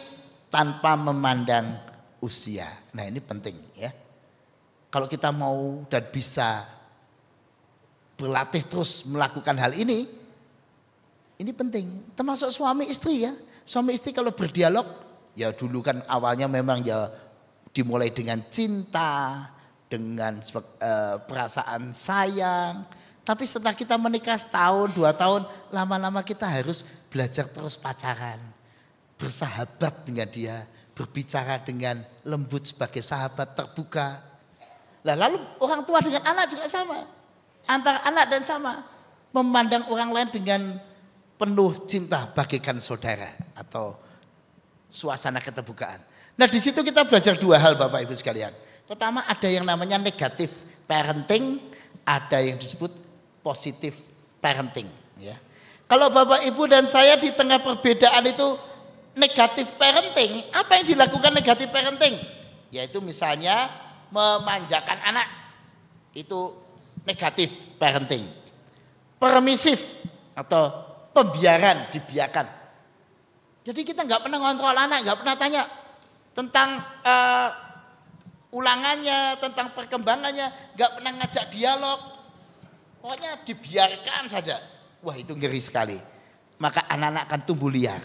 tanpa memandang usia. Nah ini penting ya. Kalau kita mau dan bisa berlatih terus melakukan hal ini penting. Termasuk suami istri ya. Suami istri kalau berdialog, ya dulu kan awalnya memang ya dimulai dengan cinta, dengan perasaan sayang. Tapi setelah kita menikah setahun, 2 tahun, lama-lama kita harus belajar terus pacaran. Bersahabat dengan dia, berbicara dengan lembut sebagai sahabat terbuka. Nah, lalu orang tua dengan anak juga sama. Antara anak dan sama. Memandang orang lain dengan penuh cinta bagaikan saudara atau suasana keterbukaan. Nah di situ kita belajar 2 hal Bapak Ibu sekalian. Pertama ada yang namanya negatif parenting, ada yang disebut positif parenting. Ya. Kalau Bapak Ibu dan saya di tengah perbedaan itu negatif parenting, apa yang dilakukan negatif parenting? Yaitu misalnya memanjakan anak, itu negatif parenting. Permisif atau pembiaran, dibiarkan. Jadi kita nggak pernah ngontrol anak, nggak pernah tanya tentang ulangannya, tentang perkembangannya, nggak pernah ngajak dialog. Pokoknya dibiarkan saja. Wah itu ngeri sekali. Maka anak-anak akan tumbuh liar.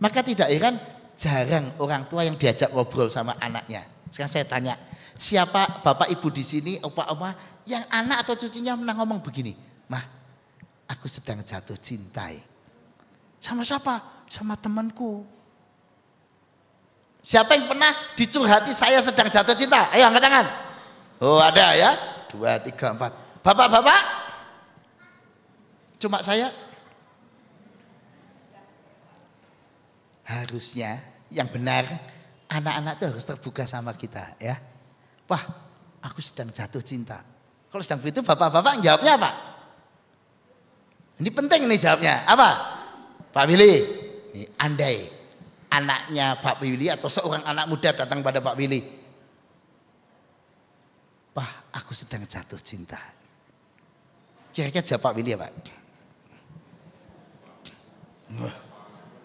Maka tidak heran jarang orang tua yang diajak ngobrol sama anaknya. Sekarang saya tanya, siapa bapak ibu di sini, opa oma yang anak atau cucunya pernah ngomong begini, "Mah, aku sedang jatuh cinta." Sama siapa? Sama temanku. Siapa yang pernah dicurhati saya sedang jatuh cinta? Ayo angkat tangan. Oh ada ya. 2, 3, 4. Bapak-bapak? Cuma saya? Harusnya yang benar anak-anak itu harus terbuka sama kita ya. Wah, aku sedang jatuh cinta. Kalau sedang begitu bapak-bapak jawabnya apa? Ini penting nih jawabnya. Apa? Pak Willy, ini andai anaknya Pak Willy atau seorang anak muda datang pada Pak Willy. Pak, aku sedang jatuh cinta. Kira-kira jawab Pak Willy ya Pak?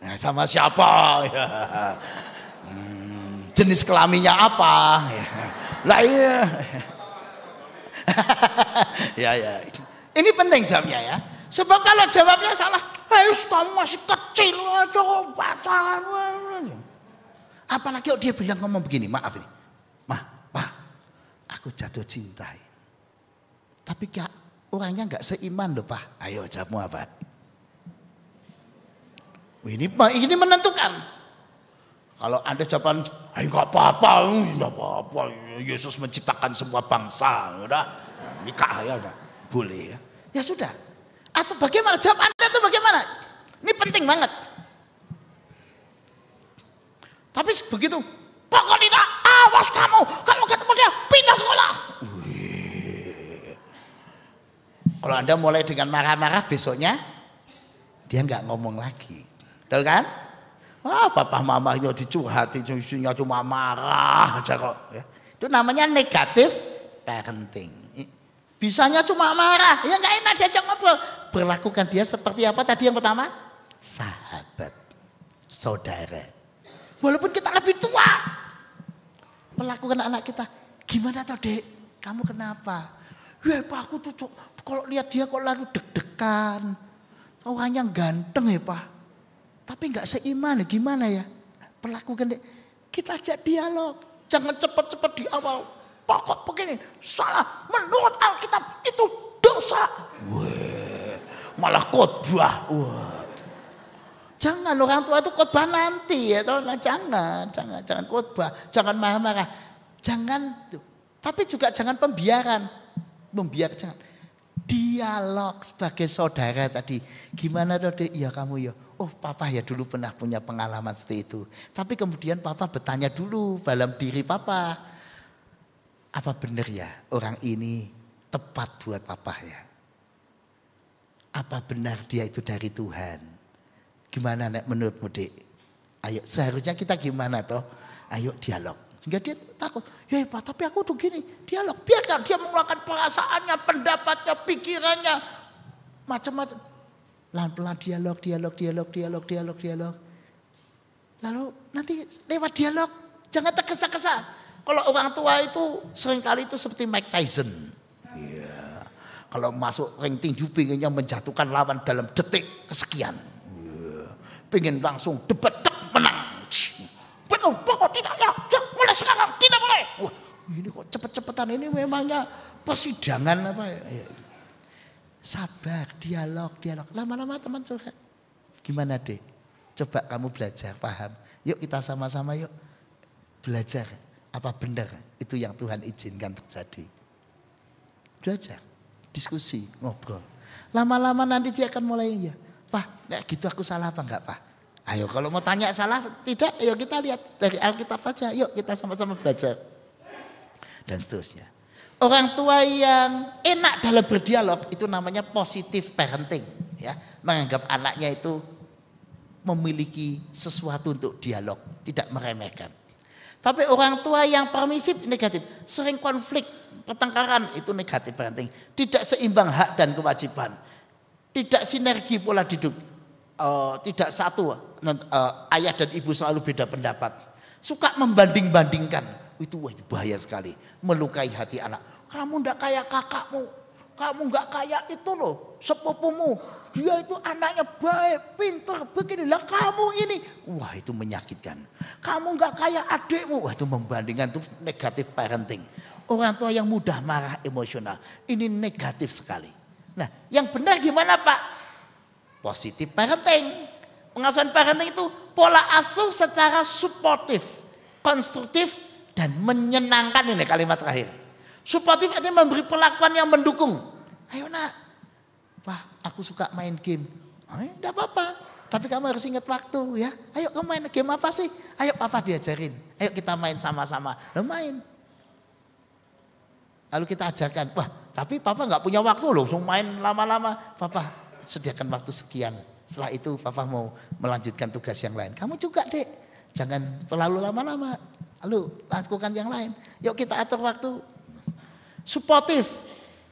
Nah, sama siapa? Ya. Jenis kelaminnya apa? Ya. Lah iya. Ya. Ini penting jawabnya ya. Sebab kalau jawabnya salah, kamu masih kecil coba pacaran. Apalagi kalau dia bilang ngomong begini, maaf ini. Mah, Pak, aku jatuh cinta. Tapi orangnya nggak seiman loh Pak. Ayo jawabmu apa? Ini menentukan. Kalau Anda jawaban, ayo nggak apa-apa, Yesus menciptakan semua bangsa, udah nikah ya udah, boleh ya. Ya sudah. Atau bagaimana? Jawab Anda itu bagaimana? Ini penting banget. Tapi begitu, pokoknya tidak, awas kamu, kalau ketemu dia pindah sekolah. Kalau Anda mulai dengan marah-marah, besoknya dia nggak ngomong lagi, betul kan? Wah, papa mamanya dicurhati, cucunya cuma marah aja kok. Ya. Itu namanya negatif parenting. Bisanya cuma marah, ya nggak enak diajak ngobrol. Berlakukan dia seperti apa tadi yang pertama? Sahabat, saudara. Walaupun kita lebih tua, perlakukan anak kita. Gimana toh dek? Kamu kenapa? Ya Pak, aku tuh kalau lihat dia kok lalu deg-degan. Orangnya ganteng ya Pak. Tapi nggak seiman, gimana ya? Perlakukan dek. Kita ajak dialog. Jangan cepat-cepat di awal. Pokok begini, salah menurut Alkitab itu dosa. Wah, malah khotbah. Wah. Jangan orang tua itu khotbah nanti ya, nah, jangan khotbah, jangan marah-marah, jangan. Tapi juga jangan pembiaran, jangan. Dialog sebagai saudara tadi. Gimana tuh dek? Ya kamu ya. Oh papa ya dulu pernah punya pengalaman seperti itu. Tapi kemudian papa bertanya dulu dalam diri papa. Apa benar ya orang ini tepat buat papa ya? Apa benar dia itu dari Tuhan? Gimana nek menurutmu dek? Ayo seharusnya kita gimana toh? Ayo dialog. Sehingga dia takut. Ya Pak tapi aku tuh gini. Dialog. Biarkan dia mengeluarkan perasaannya, pendapatnya, pikirannya. Macam-macam. Pelan-pelan dialog. Lalu nanti lewat dialog. Jangan tergesa-gesa. Kalau orang tua itu seringkali itu seperti Mike Tyson. Yeah. Kalau masuk ring tinju pengennya menjatuhkan lawan dalam detik kesekian. Yeah. Pengen langsung debat menang. Betul, pokok tidak ya. Mulai sekarang tidak boleh. Wah, ini kok cepet-cepetan ini memangnya persidangan apa ya? Sabar, dialog. Lama-lama teman curhat. Gimana dek? Coba kamu belajar, paham. Yuk kita sama-sama yuk belajar. Apa benar itu yang Tuhan izinkan terjadi? Belajar, diskusi, ngobrol. Lama-lama nanti dia akan mulai ya. Pak, gitu aku salah apa enggak Pak? Ayo kalau mau tanya salah tidak, ayo kita lihat dari Alkitab aja. Yuk kita sama-sama belajar. Dan seterusnya. Orang tua yang enak dalam berdialog itu namanya positive parenting. Ya, menganggap anaknya itu memiliki sesuatu untuk dialog, tidak meremehkan. Tapi orang tua yang permisif negatif, sering konflik, pertengkaran itu negatif parenting. Tidak seimbang hak dan kewajiban. Tidak sinergi pola hidup. tidak satu, ayah dan ibu selalu beda pendapat. Suka membanding-bandingkan, itu bahaya sekali, melukai hati anak. Kamu ndak kayak kakakmu, kamu nggak kayak itu loh, sepupumu. Dia itu anaknya baik, pintar, beginilah kamu ini. Wah itu menyakitkan. Kamu nggak kayak adikmu. Wah itu membandingkan, itu negatif parenting. Orang tua yang mudah marah emosional. Ini negatif sekali. Nah yang benar gimana Pak? Positif parenting. Pengasuhan parenting itu pola asuh secara suportif, konstruktif, dan menyenangkan. Ini kalimat terakhir. Suportif artinya memberi perlakuan yang mendukung. Ayo nak. Wah, aku suka main game. Enggak apa-apa. Tapi kamu harus ingat waktu ya. Ayo kamu main game apa sih? Ayo papa diajarin. Ayo kita main sama-sama. Lalu main. Lalu kita ajarkan. Wah, tapi papa nggak punya waktu loh. Langsung main lama-lama. Papa sediakan waktu sekian. Setelah itu papa mau melanjutkan tugas yang lain. Kamu juga dek. Jangan terlalu lama-lama. Lalu lakukan yang lain. Yuk kita atur waktu. Suportif.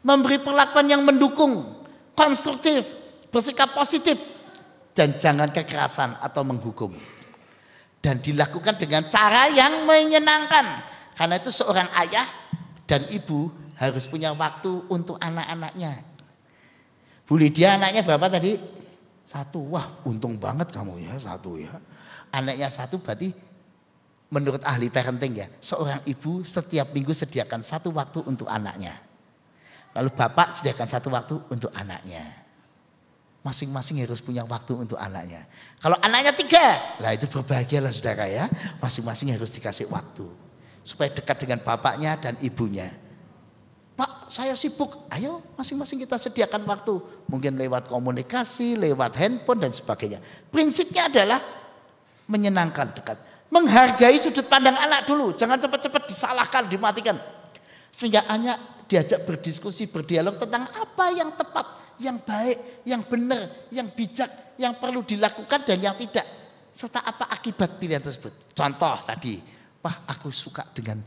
Memberi perlakuan yang mendukung. Konstruktif, bersikap positif, dan jangan kekerasan atau menghukum. Dan dilakukan dengan cara yang menyenangkan. Karena itu seorang ayah dan ibu harus punya waktu untuk anak-anaknya. Bu Lydia anaknya berapa tadi? 1. Wah untung banget kamu ya 1 ya. Anaknya 1 berarti menurut ahli parenting ya. Seorang ibu setiap minggu sediakan 1 waktu untuk anaknya. Lalu bapak sediakan 1 waktu untuk anaknya. Masing-masing harus punya waktu untuk anaknya. Kalau anaknya 3, lah itu berbahagialah saudara ya. Masing-masing harus dikasih waktu. Supaya dekat dengan bapaknya dan ibunya. Pak saya sibuk, ayo masing-masing kita sediakan waktu. Mungkin lewat komunikasi, lewat handphone dan sebagainya. Prinsipnya adalah menyenangkan dekat. Menghargai sudut pandang anak dulu. Jangan cepat-cepat disalahkan, dimatikan. Sehingga anak diajak berdiskusi, berdialog tentang apa yang tepat, yang baik, yang benar, yang bijak, yang perlu dilakukan dan yang tidak. Serta apa akibat pilihan tersebut. Contoh tadi, wah aku suka dengan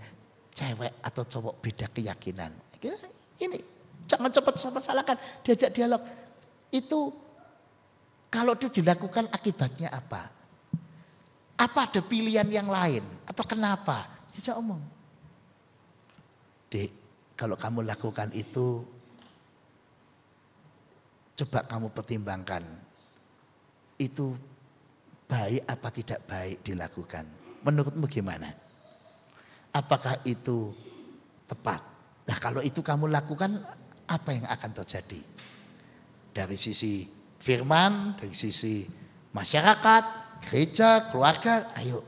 cewek atau cowok beda keyakinan. Ini jangan cepat salahkan, diajak dialog. Itu kalau itu dilakukan akibatnya apa? Apa ada pilihan yang lain atau kenapa? Diajak omong. Dek, kalau kamu lakukan itu, coba kamu pertimbangkan. Itu baik apa tidak baik dilakukan. Menurutmu gimana? Apakah itu tepat? Nah kalau itu kamu lakukan, apa yang akan terjadi? Dari sisi firman, dari sisi masyarakat, gereja, keluarga, ayo.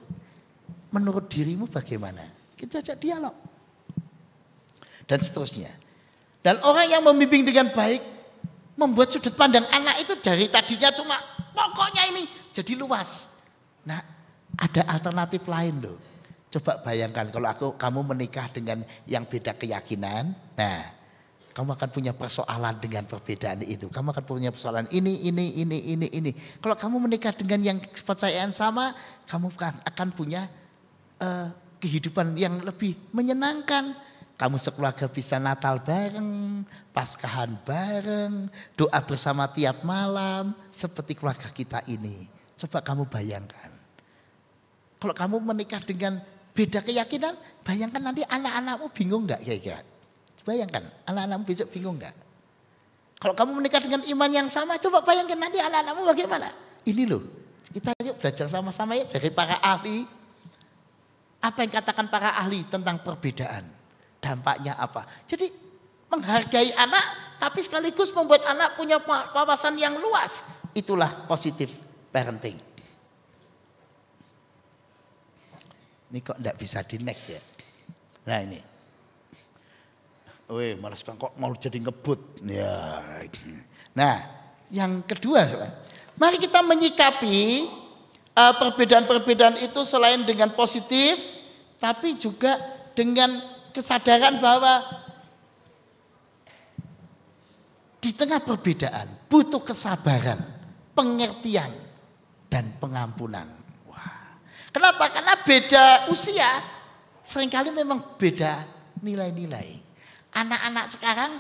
Menurut dirimu bagaimana? Kita ajak dialog. Dan seterusnya. Dan orang yang membimbing dengan baik membuat sudut pandang anak itu dari tadinya cuma pokoknya ini jadi luas. Nah, ada alternatif lain loh. Coba bayangkan kalau kamu menikah dengan yang beda keyakinan, nah, kamu akan punya persoalan dengan perbedaan itu. Kamu akan punya persoalan ini. Kalau kamu menikah dengan yang kepercayaan sama, kamu akan punya kehidupan yang lebih menyenangkan. Kamu sekeluarga bisa Natal bareng, Paskahan bareng, doa bersama tiap malam seperti keluarga kita ini. Coba kamu bayangkan. Kalau kamu menikah dengan beda keyakinan, bayangkan nanti anak-anakmu bingung enggak kira-kira? Bayangkan anak-anakmu besok bingung enggak? Kalau kamu menikah dengan iman yang sama, coba bayangkan nanti anak-anakmu bagaimana? Ini loh, kita yuk belajar sama-sama ya dari para ahli. Apa yang katakan para ahli tentang perbedaan? Dampaknya apa? Jadi menghargai anak tapi sekaligus membuat anak punya wawasan yang luas. Itulah positif parenting. Ini kok enggak bisa di next ya? Nah ini. Wih, malas kok mau jadi ngebut. Ya. Nah, yang kedua, mari kita menyikapi perbedaan-perbedaan itu selain dengan positif, tapi juga dengan kesadaran bahwa di tengah perbedaan butuh kesabaran, pengertian, dan pengampunan. Wah. Kenapa? Karena beda usia, seringkali memang beda nilai-nilai. Anak-anak sekarang,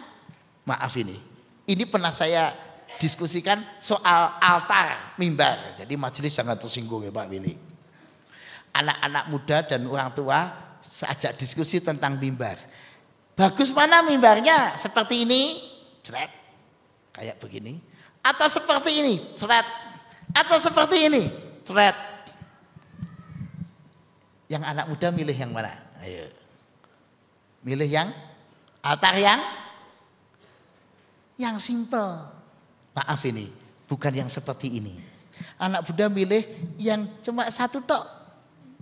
maaf ini pernah saya diskusikan soal altar, mimbar. Jadi majelis jangan tersinggung ya Pak Willy. Anak-anak muda dan orang tua saya ajak diskusi tentang mimbar. Bagus mana mimbarnya? Seperti ini, ceret, kayak begini. Atau seperti ini, ceret. Atau seperti ini, ceret. Yang anak muda milih yang mana? Ayo. Milih yang altar yang simple. Maaf ini, bukan yang seperti ini. Anak muda milih yang cuma satu tok,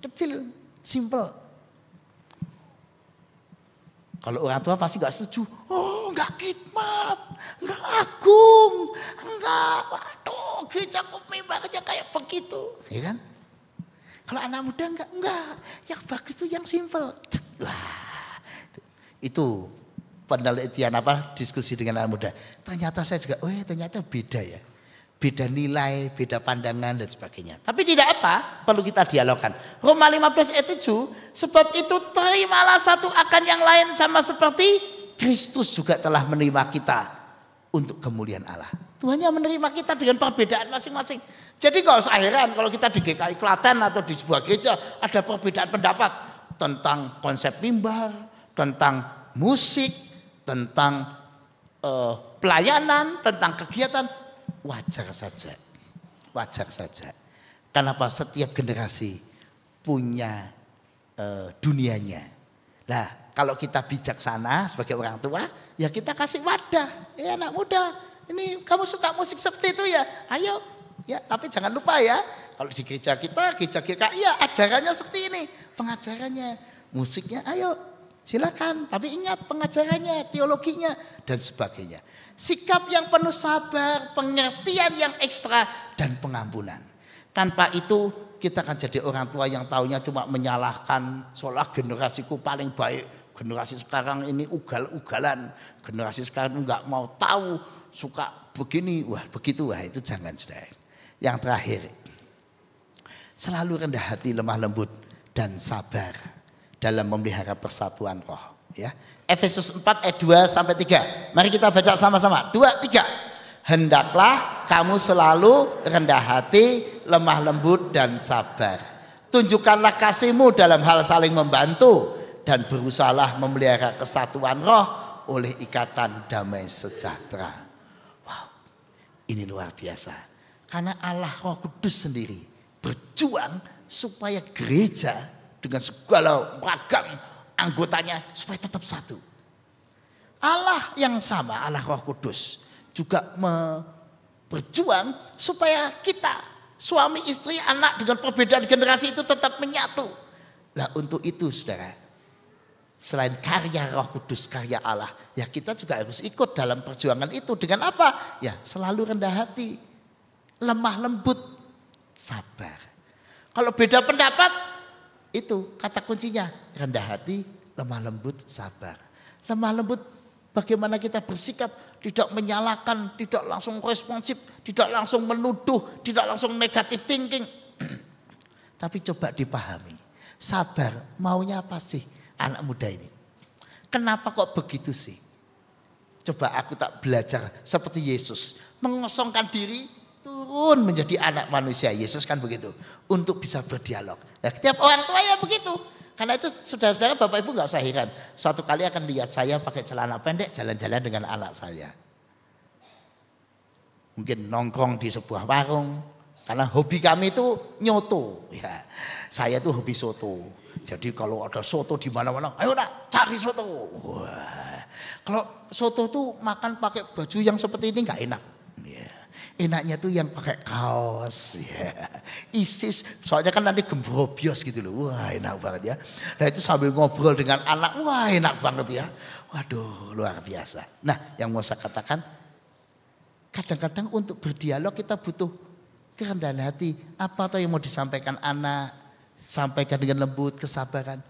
kecil, simple. Kalau orang tua pasti gak setuju. Oh, enggak khidmat, enggak agung, enggak, waduh, gereja kok mimbarnya kayak begitu, ya kan? Kalau anak muda enggak, yang bagus itu yang simple. Wah, itu penelitian diskusi dengan anak muda. Ternyata saya juga, ternyata beda ya. Beda nilai, beda pandangan dan sebagainya. Tapi tidak apa, perlu kita dialogkan. Roma 15 ayat 7, sebab itu terimalah satu akan yang lain sama seperti Kristus juga telah menerima kita untuk kemuliaan Allah. Tuhan yang menerima kita dengan perbedaan masing-masing. Jadi kalau heran kalau kita di GKI Klaten atau di sebuah gereja ada perbedaan pendapat tentang konsep mimbar, tentang musik, tentang pelayanan, tentang kegiatan. Wajar saja. Kenapa setiap generasi punya dunianya. Nah, kalau kita bijaksana sebagai orang tua, ya kita kasih wadah. Ya anak muda, ini kamu suka musik seperti itu ya, ayo. Ya, tapi jangan lupa ya, kalau di gereja kita, ya ajarannya seperti ini, pengajarannya, musiknya, ayo silakan. Tapi ingat pengajarannya, teologinya dan sebagainya. Sikap yang penuh sabar, pengertian yang ekstra dan pengampunan. Tanpa itu kita akan jadi orang tua yang taunya cuma menyalahkan, seolah generasiku paling baik, generasi sekarang ini ugal-ugalan, generasi sekarang itu nggak mau tahu, suka begini, wah begitu, wah itu jangan saudara. Yang terakhir, selalu rendah hati, lemah lembut dan sabar dalam memelihara persatuan roh. Ya. Efesus 4 ayat 2 sampai 3. Mari kita baca sama-sama. 2, 3. Hendaklah kamu selalu rendah hati, lemah lembut dan sabar. Tunjukkanlah kasihmu dalam hal saling membantu dan berusahalah memelihara kesatuan roh oleh ikatan damai sejahtera. Wow, ini luar biasa. Karena Allah Roh Kudus sendiri berjuang supaya gereja dengan segala ragam anggotanya supaya tetap satu. Allah yang sama, Allah Roh Kudus juga berjuang supaya kita, suami, istri, anak dengan perbedaan generasi itu tetap menyatu. Nah untuk itu saudara, selain karya Roh Kudus, karya Allah, ya kita juga harus ikut dalam perjuangan itu. Dengan apa? Ya selalu rendah hati, lemah lembut, sabar. Kalau beda pendapat, itu kata kuncinya, rendah hati, lemah lembut, sabar. Lemah lembut bagaimana kita bersikap, tidak menyalahkan, tidak langsung responsif, tidak langsung menuduh, tidak langsung negatif thinking. Tapi coba dipahami, sabar maunya apa sih anak muda ini? Kenapa kok begitu sih? Coba aku tak belajar seperti Yesus, mengosongkan diri, turun menjadi anak manusia. Yesus kan begitu, untuk bisa berdialog. Nah, setiap orang tua ya begitu. Karena itu saudara-saudara, Bapak Ibu gak usah heran. Suatu kali akan lihat saya pakai celana pendek jalan-jalan dengan anak saya. Mungkin nongkrong di sebuah warung. Karena hobi kami itu nyoto. Ya, saya itu hobi soto. Jadi kalau ada soto di mana-mana, ayo nak cari soto. Wah, kalau soto tuh makan pakai baju yang seperti ini gak enak. Enaknya tuh yang pakai kaos, ya. ISIS, soalnya kan nanti gembrobios gitu loh, wah enak banget ya. Nah itu sambil ngobrol dengan anak, wah enak banget ya. Waduh luar biasa. Nah yang mau saya katakan, kadang-kadang untuk berdialog kita butuh kerendahan hati. Apa tuh yang mau disampaikan anak, sampaikan dengan lembut, kesabaran.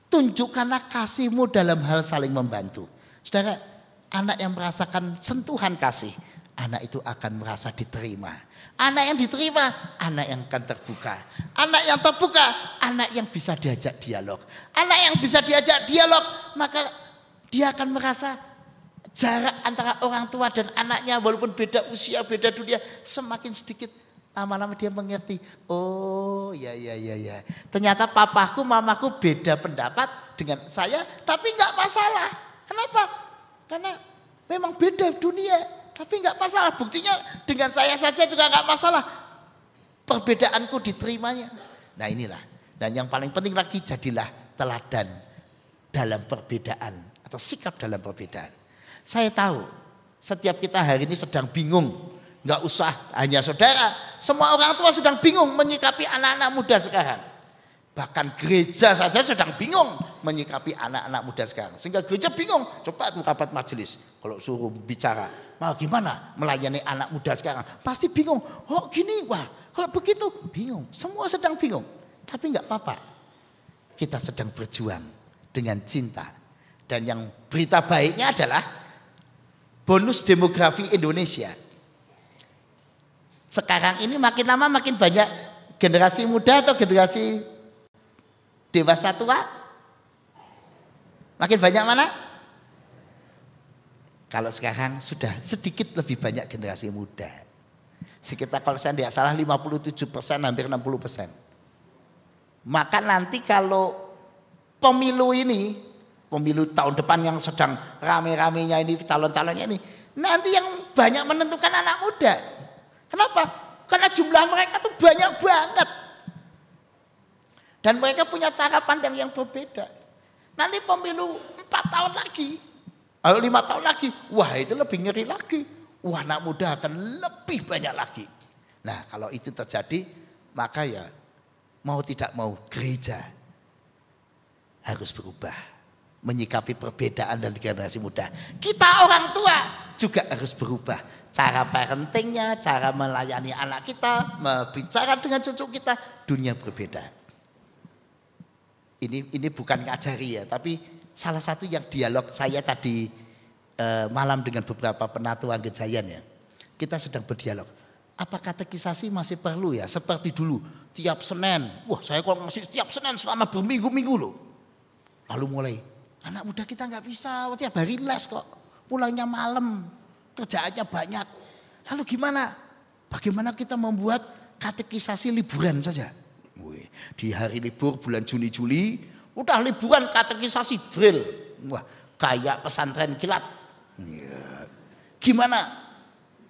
Tunjukkanlah kasihmu dalam hal saling membantu. Saudara, anak yang merasakan sentuhan kasih, anak itu akan merasa diterima. Anak yang diterima, anak yang akan terbuka. Anak yang terbuka, anak yang bisa diajak dialog. Anak yang bisa diajak dialog, maka dia akan merasa jarak antara orang tua dan anaknya walaupun beda usia, beda dunia semakin sedikit, lama-lama dia mengerti. Oh ya. Ternyata papaku, mamaku beda pendapat dengan saya, tapi nggak masalah. Kenapa? Karena memang beda dunia, tapi nggak masalah. Buktinya dengan saya saja juga nggak masalah. Perbedaanku diterimanya. Nah inilah. Dan yang paling penting lagi, jadilah teladan dalam perbedaan atau sikap dalam perbedaan. Saya tahu setiap kita hari ini sedang bingung. Nggak usah hanya saudara, semua orang tua sedang bingung menyikapi anak-anak muda sekarang. Bahkan gereja saja sedang bingung menyikapi anak-anak muda sekarang. Sehingga gereja bingung, coba tuh rapat majelis kalau suruh bicara, mau gimana melayani anak muda sekarang? Pasti bingung, oh gini, wah kalau begitu bingung. Semua sedang bingung, tapi nggak apa-apa. Kita sedang berjuang dengan cinta. Dan yang berita baiknya adalah bonus demografi Indonesia. Sekarang ini makin lama makin banyak generasi muda atau generasi dewasa tua? Makin banyak mana? Kalau sekarang sudah sedikit lebih banyak generasi muda. Sekitar kalau saya tidak salah 57%, hampir 60%. Maka nanti kalau pemilu ini, pemilu tahun depan yang sedang rame-ramenya ini, calon-calonnya ini, nanti yang banyak menentukan anak muda. Kenapa? Karena jumlah mereka tuh banyak banget. Dan mereka punya cara pandang yang berbeda. Nanti pemilu 4 tahun lagi, atau 5 tahun lagi, wah itu lebih ngeri lagi. Wah anak muda akan lebih banyak lagi. Nah kalau itu terjadi, maka ya mau tidak mau gereja harus berubah. Menyikapi perbedaan dan generasi muda. Kita orang tua juga harus berubah. Cara parentingnya, cara melayani anak kita, berbicara dengan cucu kita, dunia berbeda. Ini bukan ngajari ya, tapi salah satu yang dialog saya tadi malam dengan beberapa penatua Gejayan ya. Kita sedang berdialog. Apa katekisasi masih perlu ya? Seperti dulu, tiap Senin. Wah saya kalau masih tiap Senin selama berminggu-minggu loh. Lalu mulai, anak muda kita nggak bisa, tiap hari les kok. Pulangnya malam, kerjaannya banyak. Lalu gimana? Bagaimana kita membuat katekisasi liburan saja? Di hari libur bulan Juni-Juli, udah liburan katekisasi drill. Wah, kayak pesantren kilat. Ya. Gimana?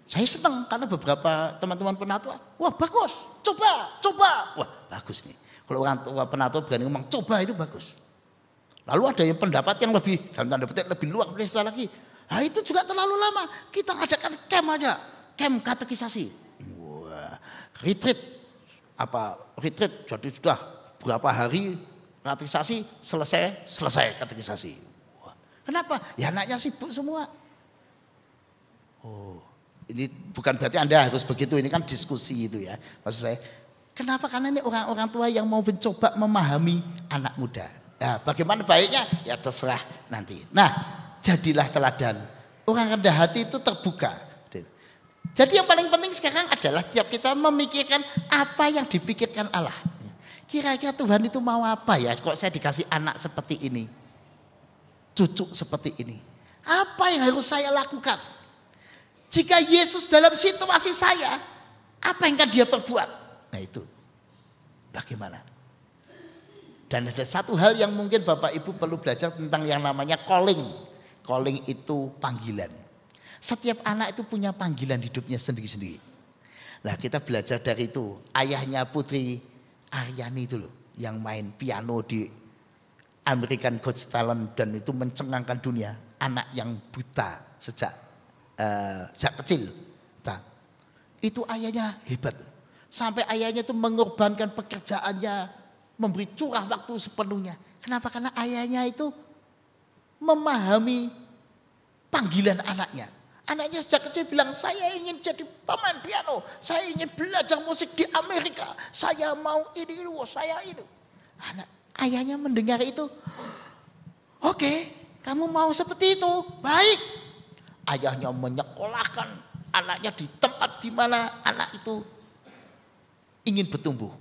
Saya senang karena beberapa teman-teman penatua, wah bagus, coba. Wah bagus nih. Kalau orang tua penatua berani ngomong coba itu bagus. Lalu ada yang pendapat yang lebih, dalam tanda petik lebih luar biasa lagi. Nah itu juga terlalu lama. Kita adakan camp aja, camp katekisasi. Wah, retreat. Retreat. Jadi sudah berapa hari katekisasi selesai katekisasi. Wah, kenapa? Ya anaknya sibuk semua. Oh, ini bukan berarti Anda harus begitu. Ini kan diskusi itu ya. Maksud saya, kenapa? Karena ini orang-orang tua yang mau mencoba memahami anak muda. Nah, bagaimana baiknya? Ya terserah nanti. Nah, jadilah teladan. Orang rendah hati itu terbuka. Jadi yang paling penting sekarang adalah setiap kita memikirkan apa yang dipikirkan Allah. Kira-kira Tuhan itu mau apa ya? Kok saya dikasih anak seperti ini, cucu seperti ini. Apa yang harus saya lakukan? Jika Yesus dalam situasi saya, apa yang akan dia perbuat? Nah itu, bagaimana? Dan ada satu hal yang mungkin Bapak Ibu perlu belajar tentang yang namanya calling. Calling itu panggilan. Setiap anak itu punya panggilan hidupnya sendiri-sendiri. Nah kita belajar dari itu. Ayahnya Putri Aryani itu loh. Yang main piano di American Got Talent. Dan itu mencengangkan dunia. Anak yang buta sejak kecil. Nah, itu ayahnya hebat. Sampai ayahnya itu mengorbankan pekerjaannya. Memberi curah waktu sepenuhnya. Kenapa? Karena ayahnya itu memahami panggilan anaknya. Anaknya sejak kecil bilang, saya ingin jadi pemain piano. Saya ingin belajar musik di Amerika. Saya mau ini, saya ini. Ayahnya mendengar itu. Oke, kamu mau seperti itu. Baik. Ayahnya menyekolahkan anaknya di tempat di mana anak itu ingin bertumbuh.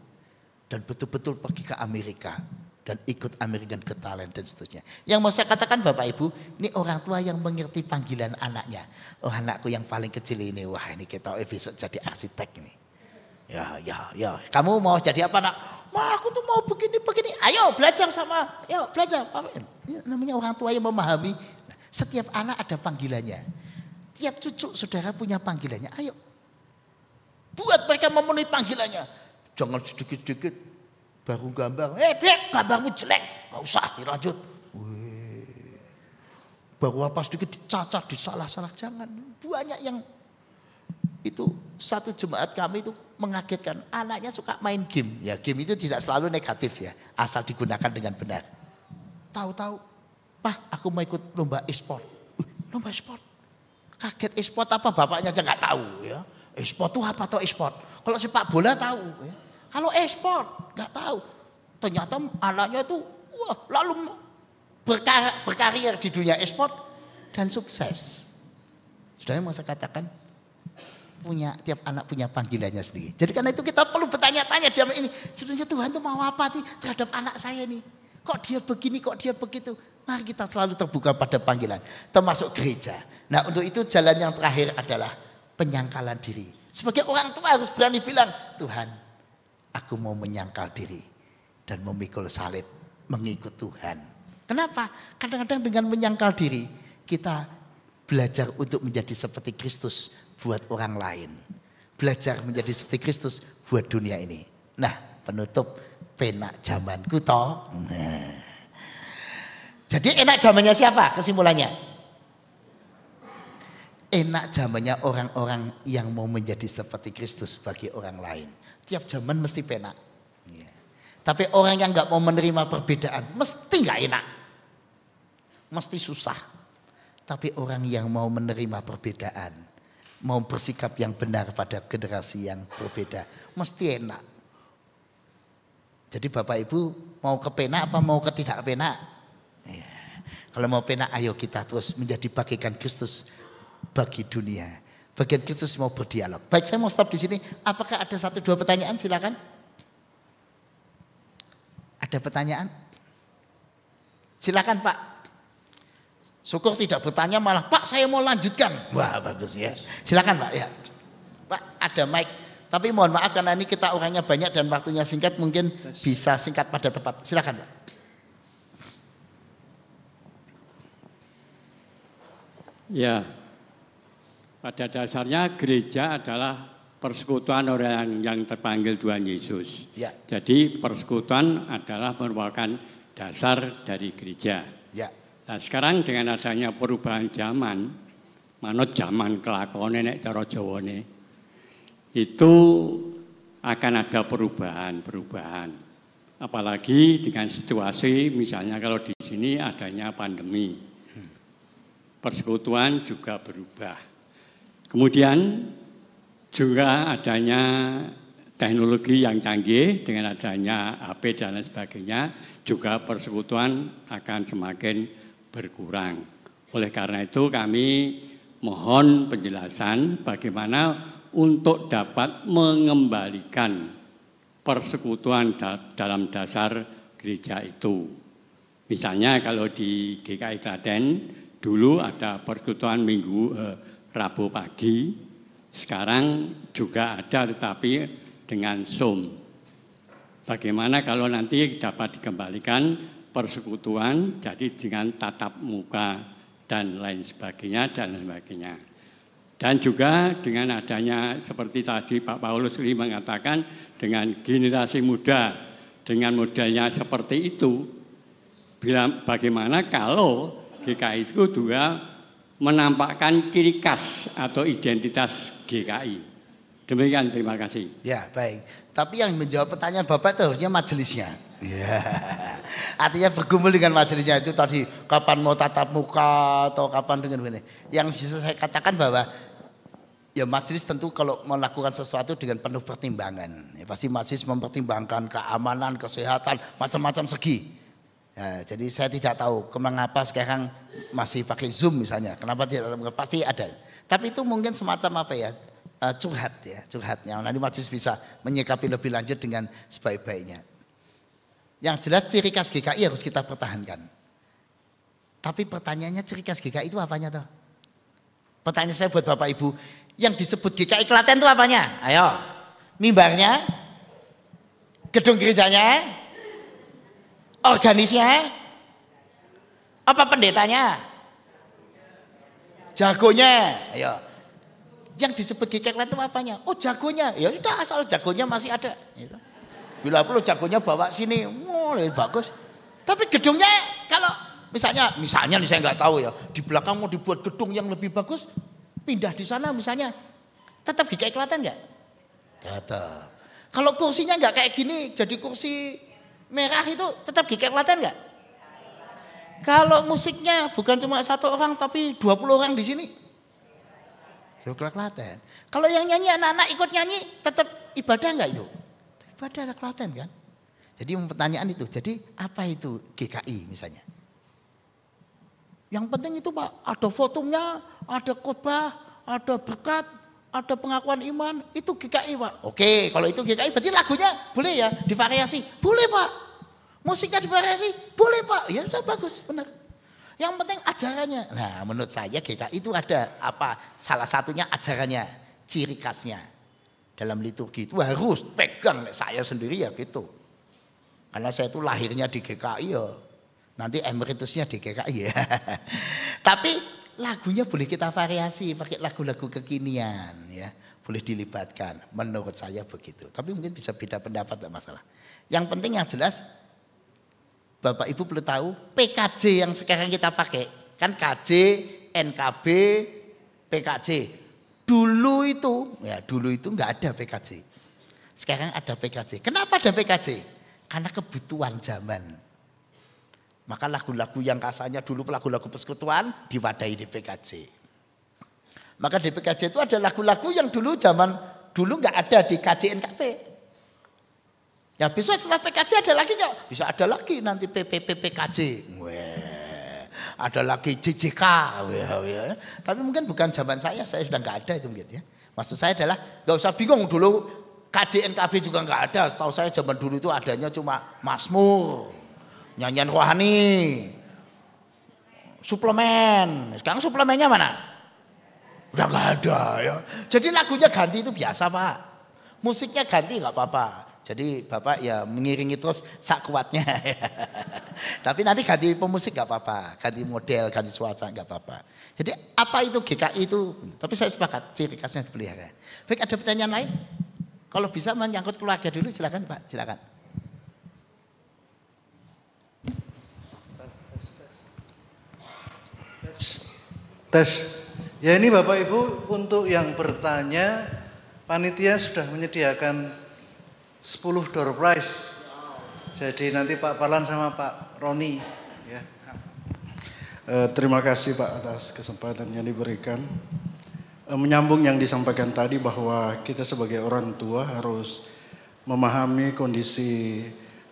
Dan betul-betul pergi ke Amerika. dan ikut American Got Talent dan seterusnya. Yang mau saya katakan Bapak Ibu, ini orang tua yang mengerti panggilan anaknya. Oh anakku yang paling kecil ini, wah ini kita besok jadi arsitek ini. Ya. Kamu mau jadi apa nak? Wah aku tuh mau begini. Ayo belajar sama, yuk belajar. Ini namanya orang tua yang memahami. Nah, setiap anak ada panggilannya. Tiap cucu saudara punya panggilannya. Ayo. Buat mereka memenuhi panggilannya. Jangan sedikit-sedikit baru gambar. Dek, gambarmu jelek. Gak usah dilanjut. Baru apa sedikit dicacat, disalah-salah. Jangan. Banyak yang itu satu jemaat kami itu mengagetkan. Anaknya suka main game. Ya game itu tidak selalu negatif ya. Asal digunakan dengan benar. Tahu-tahu. Pak aku mau ikut lomba e-sport. Lomba e-sport. Kaget e-sport apa bapaknya aja gak tahu ya. E-sport itu apa toh e-sport? Kalau sepak bola tahu. Ya. Kalau e-sport nggak tahu. Ternyata anaknya itu lalu berkarir di dunia e-sport dan sukses. Saudara mau saya katakan tiap anak punya panggilannya sendiri. Jadi karena itu kita perlu bertanya-tanya zaman ini. Sebenarnya Tuhan itu mau apa nih terhadap anak saya nih? Kok dia begini, kok dia begitu? Mari kita selalu terbuka pada panggilan. Termasuk gereja. Nah untuk itu jalan yang terakhir adalah penyangkalan diri. Sebagai orang tua harus berani bilang, Tuhan, aku mau menyangkal diri dan memikul salib, mengikut Tuhan. Kenapa? Kadang-kadang dengan menyangkal diri, kita belajar untuk menjadi seperti Kristus buat orang lain. Belajar menjadi seperti Kristus buat dunia ini. Nah, penutup penak zamanku toh. Nah. Jadi enak zamannya siapa? Kesimpulannya. Enak zamannya orang-orang yang mau menjadi seperti Kristus bagi orang lain. Tiap zaman mesti penak. Ya. Tapi orang yang gak mau menerima perbedaan mesti gak enak. Mesti susah. Tapi orang yang mau menerima perbedaan, mau bersikap yang benar pada generasi yang berbeda, mesti enak. Jadi Bapak Ibu mau ke penak apa mau ke tidak penak? Ya. Kalau mau penak ayo kita terus menjadi bagikan Kristus bagi dunia. Bagian Kristus mau berdialog. Baik, saya mau stop di sini. Apakah ada 1-2 pertanyaan? Silakan. Ada pertanyaan? Silakan Pak. Syukur tidak bertanya malah Pak saya mau lanjutkan. Wah bagus ya. Silakan Pak ya. Pak ada mic. Tapi mohon maaf karena ini kita orangnya banyak dan waktunya singkat. Mungkin bisa singkat pada tepat. Silakan Pak. Ya. Pada dasarnya gereja adalah persekutuan orang yang terpanggil Tuhan Yesus. Ya. Jadi persekutuan adalah merupakan dasar dari gereja. Ya. Nah sekarang dengan adanya perubahan zaman, manut zaman kelakone nek cara Jawane, itu akan ada perubahan. Apalagi dengan situasi misalnya kalau di sini adanya pandemi. Persekutuan juga berubah. Kemudian juga adanya teknologi yang canggih dengan adanya HP dan lain sebagainya juga persekutuan akan semakin berkurang. Oleh karena itu kami mohon penjelasan bagaimana untuk dapat mengembalikan persekutuan dalam dasar gereja itu. Misalnya kalau di GKI Klaten dulu ada persekutuan Rabu pagi, sekarang juga ada tetapi dengan Zoom. Bagaimana kalau nanti dapat dikembalikan persekutuan jadi dengan tatap muka dan lain sebagainya. Dan juga dengan adanya seperti tadi Pak Paulus mengatakan dengan generasi muda dengan modelnya seperti itu, bagaimana kalau GKI itu juga menampakkan ciri khas atau identitas GKI. Demikian, terima kasih. Ya, baik. Tapi yang menjawab pertanyaan Bapak itu harusnya majelisnya. Ya. Artinya bergumul dengan majelisnya itu tadi kapan mau tatap muka atau kapan dengan ini. Yang bisa saya katakan bahwa ya majelis tentu kalau melakukan sesuatu dengan penuh pertimbangan. Ya, pasti majelis mempertimbangkan keamanan, kesehatan, macam-macam segi. Ya, jadi saya tidak tahu mengapa sekarang masih pakai Zoom misalnya. Kenapa tidak? Pasti ada. Tapi itu mungkin semacam apa ya? Curhatnya. Nanti majelis bisa menyikapi lebih lanjut dengan sebaik-baiknya. Yang jelas ciri khas GKI harus kita pertahankan. Tapi pertanyaannya ciri khas GKI itu apanya toh? Pertanyaan saya buat Bapak Ibu, yang disebut GKI Klaten itu apanya? Ayo, mimbarnya, gedung gerejanya, organisnya, apa pendetanya, jagonya, ayo. Yang disebut GKI Klaten itu apanya? Oh jagonya, ya sudah asal jagonya masih ada. Gitu. Bila perlu jagonya bawa sini, lebih bagus. Tapi gedungnya kalau misalnya nih saya nggak tahu ya, di belakang mau dibuat gedung yang lebih bagus, pindah di sana misalnya, tetap GKI Klaten nggak? Tetap. Kalau kursinya nggak kayak gini, jadi kursi merah itu tetap GKI Klaten nggak? Kalau musiknya bukan cuma 1 orang tapi 20 orang di sini, GKI Klaten. Kalau yang nyanyi anak-anak ikut nyanyi, tetap ibadah nggak itu? Ibadah Klaten kan? Jadi pertanyaan itu, jadi apa itu GKI misalnya? Yang penting itu Pak, ada fotonya, ada khotbah, ada berkat, ada pengakuan iman, itu GKI Pak. Oke, kalau itu GKI berarti lagunya boleh ya divariasi? Boleh Pak. Musiknya divariasi? Boleh Pak. Ya sudah bagus, benar. Yang penting ajarannya. Nah menurut saya GKI itu ada apa? Salah satunya ajarannya, ciri khasnya. Dalam liturgi itu harus pegang, saya sendiri ya gitu. Karena saya itu lahirnya di GKI ya. Nanti emeritusnya di GKI ya. Tapi lagunya boleh kita variasi pakai lagu-lagu kekinian ya. Boleh dilibatkan. Menurut saya begitu. Tapi mungkin bisa beda pendapat, tidak masalah. Yang penting yang jelas Bapak Ibu perlu tahu PKJ yang sekarang kita pakai. Kan KJ, NKB, PKJ. Dulu itu nggak ada PKJ. Sekarang ada PKJ. Kenapa ada PKJ? Karena kebutuhan zaman. Maka lagu-lagu yang kasarnya dulu lagu-lagu persekutuan diwadahi di PKJ. Maka di PKJ itu ada lagu-lagu yang dulu nggak ada di KJNKP. Ya besok setelah PKJ ada lagi nggak? Bisa ada lagi nanti PKJ. Ada lagi JJK. Tapi mungkin bukan zaman saya sudah nggak ada itu mungkin ya. Maksud saya adalah nggak usah bingung dulu KJNKB juga nggak ada. Setahu saya zaman dulu itu adanya cuma Mazmur, nyanyian rohani, suplemen. Sekarang suplemennya mana? Udah nggak ada ya. Jadi lagunya ganti itu biasa Pak. Musiknya ganti nggak apa-apa. Jadi Bapak ya mengiringi terus sak kuatnya. Tapi nanti ganti pemusik nggak apa-apa, ganti model, ganti suara nggak apa-apa. Jadi apa itu GKI itu? Tapi saya sepakat ciri khasnya dipelihara. Baik, ada pertanyaan lain? Kalau bisa menyangkut keluarga dulu silakan Pak, silakan. Tes. Ya ini Bapak Ibu untuk yang bertanya, panitia sudah menyediakan 10 door prize. Jadi nanti Pak Parlan sama Pak Roni ya. Terima kasih Pak atas kesempatan yang diberikan. Menyambung yang disampaikan tadi bahwa kita sebagai orang tua harus memahami kondisi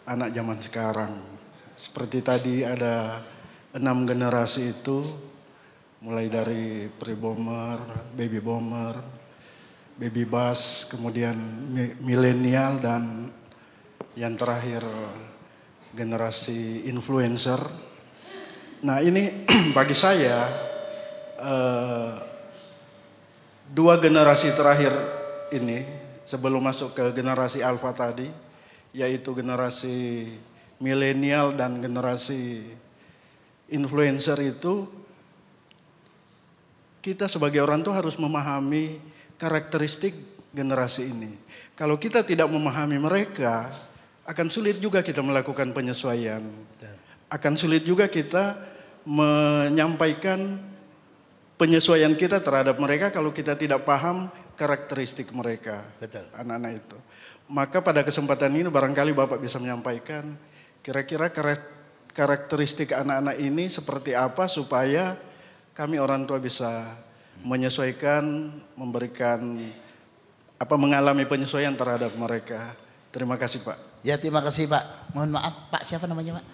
anak zaman sekarang. Seperti tadi ada 6 generasi itu, mulai dari pre-bomber, baby bomber, baby bus, kemudian milenial, dan yang terakhir generasi influencer. Nah ini bagi saya 2 generasi terakhir ini sebelum masuk ke generasi alpha tadi, yaitu generasi milenial dan generasi influencer itu, kita sebagai orang tua harus memahami karakteristik generasi ini. Kalau kita tidak memahami mereka, akan sulit juga kita melakukan penyesuaian. Akan sulit juga kita menyampaikan penyesuaian kita terhadap mereka kalau kita tidak paham karakteristik mereka. Betul. Anak-anak itu. Maka pada kesempatan ini barangkali Bapak bisa menyampaikan kira-kira karakteristik anak-anak ini seperti apa supaya kami orang tua bisa menyesuaikan, memberikan mengalami penyesuaian terhadap mereka. Terima kasih Pak. Ya terima kasih Pak. Mohon maaf Pak, siapa namanya Pak?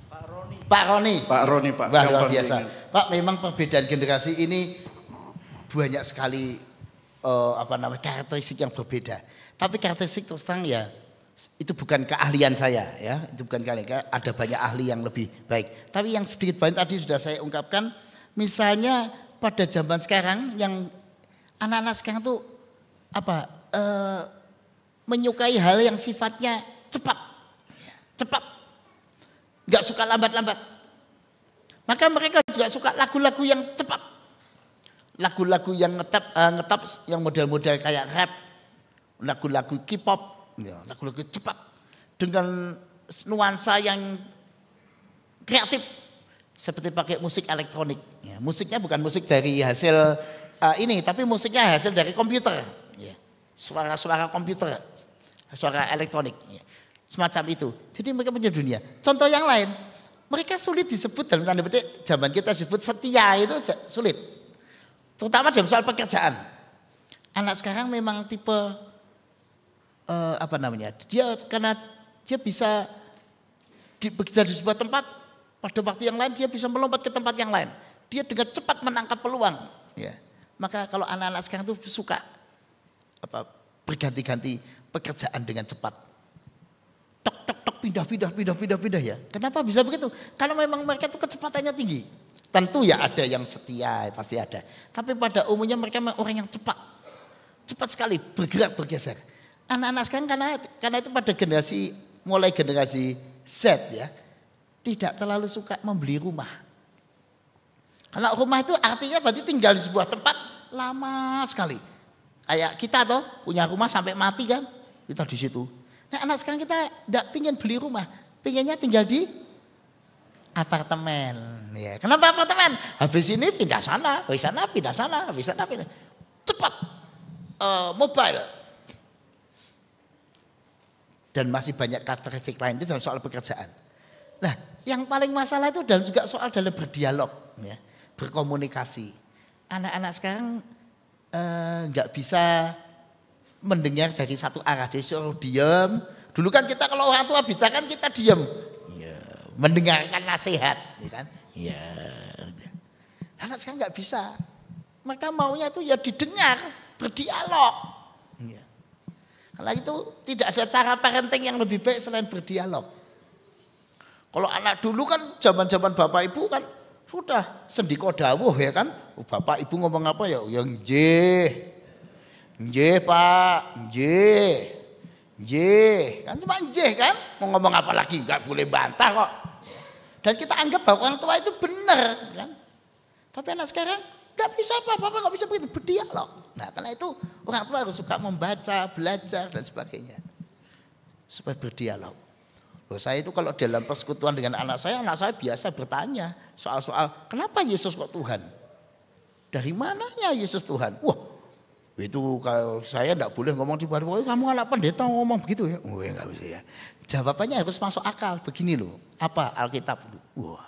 Pak Roni. Pak Roni. Pak Roni Pak. Wah, luar biasa. Pak, memang perbedaan generasi ini banyak sekali karakteristik yang berbeda. Tapi karakteristik terus terang ya Itu bukan keahlian saya ya, itu bukan keahlian. Ada banyak ahli yang lebih baik. Tapi yang sedikit banyak tadi sudah saya ungkapkan, misalnya pada zaman sekarang yang anak-anak sekarang tuh menyukai hal yang sifatnya cepat, nggak suka lambat-lambat. Maka mereka juga suka lagu-lagu yang cepat, lagu-lagu yang ngetop, yang model-model kayak rap, lagu-lagu K-pop, lagu-lagu cepat dengan nuansa yang kreatif, seperti pakai musik elektronik. Ya, musiknya bukan musik dari hasil ini, tapi musiknya hasil dari komputer, ya. Suara-suara komputer, suara elektronik, ya. Semacam itu. Jadi mereka punya dunia. Contoh yang lain, mereka sulit disebut dalam tanda petik, zaman kita disebut setia itu sulit. Terutama dalam soal pekerjaan. Anak sekarang memang tipe dia karena dia bisa bekerja di sebuah tempat, pada waktu yang lain dia bisa melompat ke tempat yang lain. Dia dengan cepat menangkap peluang. Ya. Maka kalau anak-anak sekarang itu suka berganti-ganti pekerjaan dengan cepat. Tok pindah ya. Kenapa bisa begitu? Karena memang mereka itu kecepatannya tinggi. Tentu ya ada yang setia, pasti ada. Tapi pada umumnya mereka orang yang cepat. Cepat sekali bergerak bergeser. Anak-anak sekarang karena itu pada mulai generasi Z ya, tidak terlalu suka membeli rumah. Kalau rumah itu artinya berarti tinggal di sebuah tempat lama sekali. Kayak kita toh punya rumah sampai mati kan, kita di situ. Nah anak sekarang kita tidak pingin beli rumah, pinginnya tinggal di apartemen. Ya. Kenapa apartemen? Habis ini pindah sana, habis sana pindah sana, habis sana pindah. Cepat, mobile. Dan masih banyak karakteristik lain itu dalam soal pekerjaan. Nah yang paling masalah itu juga soal dalam berdialog, ya, berkomunikasi. Anak-anak sekarang nggak bisa mendengar dari satu arah, dia suruh diam. Dulu kan kita kalau orang tua bicara kan kita diam, ya, mendengarkan nasihat, ya kan? Ya. Anak sekarang nggak bisa. Maka maunya itu ya didengar, berdialog. Ya. Kalau itu tidak ada cara parenting yang lebih baik selain berdialog. Kalau anak dulu kan zaman-zaman bapak ibu kan sudah sendiko dawuh ya kan. Bapak ibu ngomong apa ya? Yang nggih Pak, nggih. Kan cuma nggih kan? Mau ngomong apa lagi? Enggak boleh bantah kok. Dan kita anggap bahwa orang tua itu benar kan. Tapi anak sekarang enggak bisa Bapak enggak bisa begitu berdialog. Nah, karena itu orang tua harus suka membaca, belajar dan sebagainya. Supaya berdialog. Loh, saya itu kalau dalam persekutuan dengan anak saya biasa bertanya soal-soal kenapa Yesus kok Tuhan? Dari mananya Yesus Tuhan? Wah, itu kalau saya enggak boleh ngomong di baru, kamu anak pendeta ngomong begitu ya? Wah, enggak bisa ya. Jawabannya harus masuk akal. Begini loh, apa Alkitab? Wah,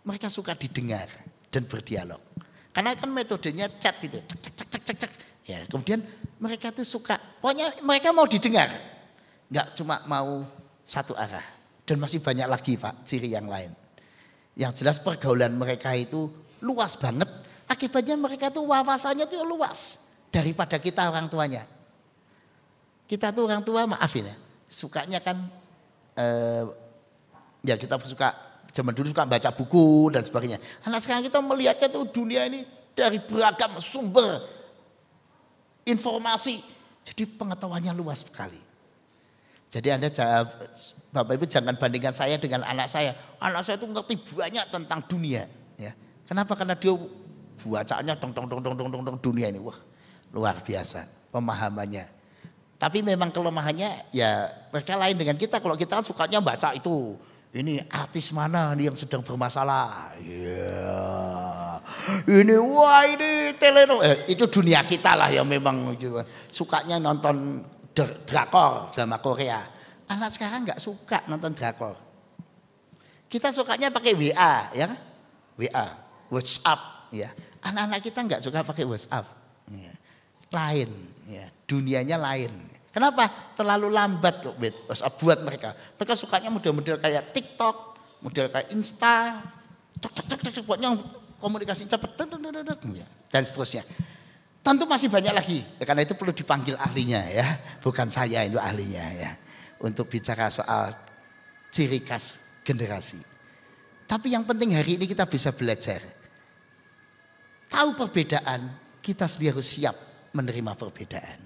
mereka suka didengar dan berdialog. Karena kan metodenya chat itu, cek. Ya, kemudian mereka tuh suka, pokoknya mereka mau didengar, enggak cuma mau satu arah. Dan masih banyak lagi Pak, ciri yang lain. Yang jelas pergaulan mereka itu luas banget. Akibatnya mereka tuh wawasannya tuh luas daripada kita orang tuanya. Kita tuh orang tua maafin ya, sukanya kan ya kita suka zaman dulu suka baca buku dan sebagainya. Anak sekarang kita melihatnya tuh dunia ini dari beragam sumber informasi. Jadi pengetahuannya luas sekali. Jadi Bapak Ibu jangan bandingkan saya dengan anak saya. Anak saya itu ngerti banyak tentang dunia. Ya. Kenapa? Karena dia bacanya dong dunia ini. Wah, luar biasa pemahamannya. Tapi memang kelemahannya ya mereka lain dengan kita. Kalau kita kan sukanya baca itu. Ini artis mana nih yang sedang bermasalah. Ya. Ini itu dunia kita lah yang memang gitu. Sukanya nonton drakor drama Korea. Anak sekarang nggak suka nonton drakor. Kita sukanya pakai WA, ya, WA, WhatsApp, ya. Anak-anak kita nggak suka pakai WhatsApp, ya. Lain, ya. Dunianya lain. Kenapa? Terlalu lambat kok WhatsApp buat mereka. Mereka sukanya model-model kayak TikTok, model kayak Insta, buatnya komunikasi cepat, dan seterusnya. Tentu masih banyak lagi, ya, karena itu perlu dipanggil ahlinya ya, bukan saya itu ahlinya ya. untuk bicara soal ciri khas generasi. Tapi yang penting hari ini kita bisa belajar. Tahu perbedaan, kita sendiri harus siap menerima perbedaan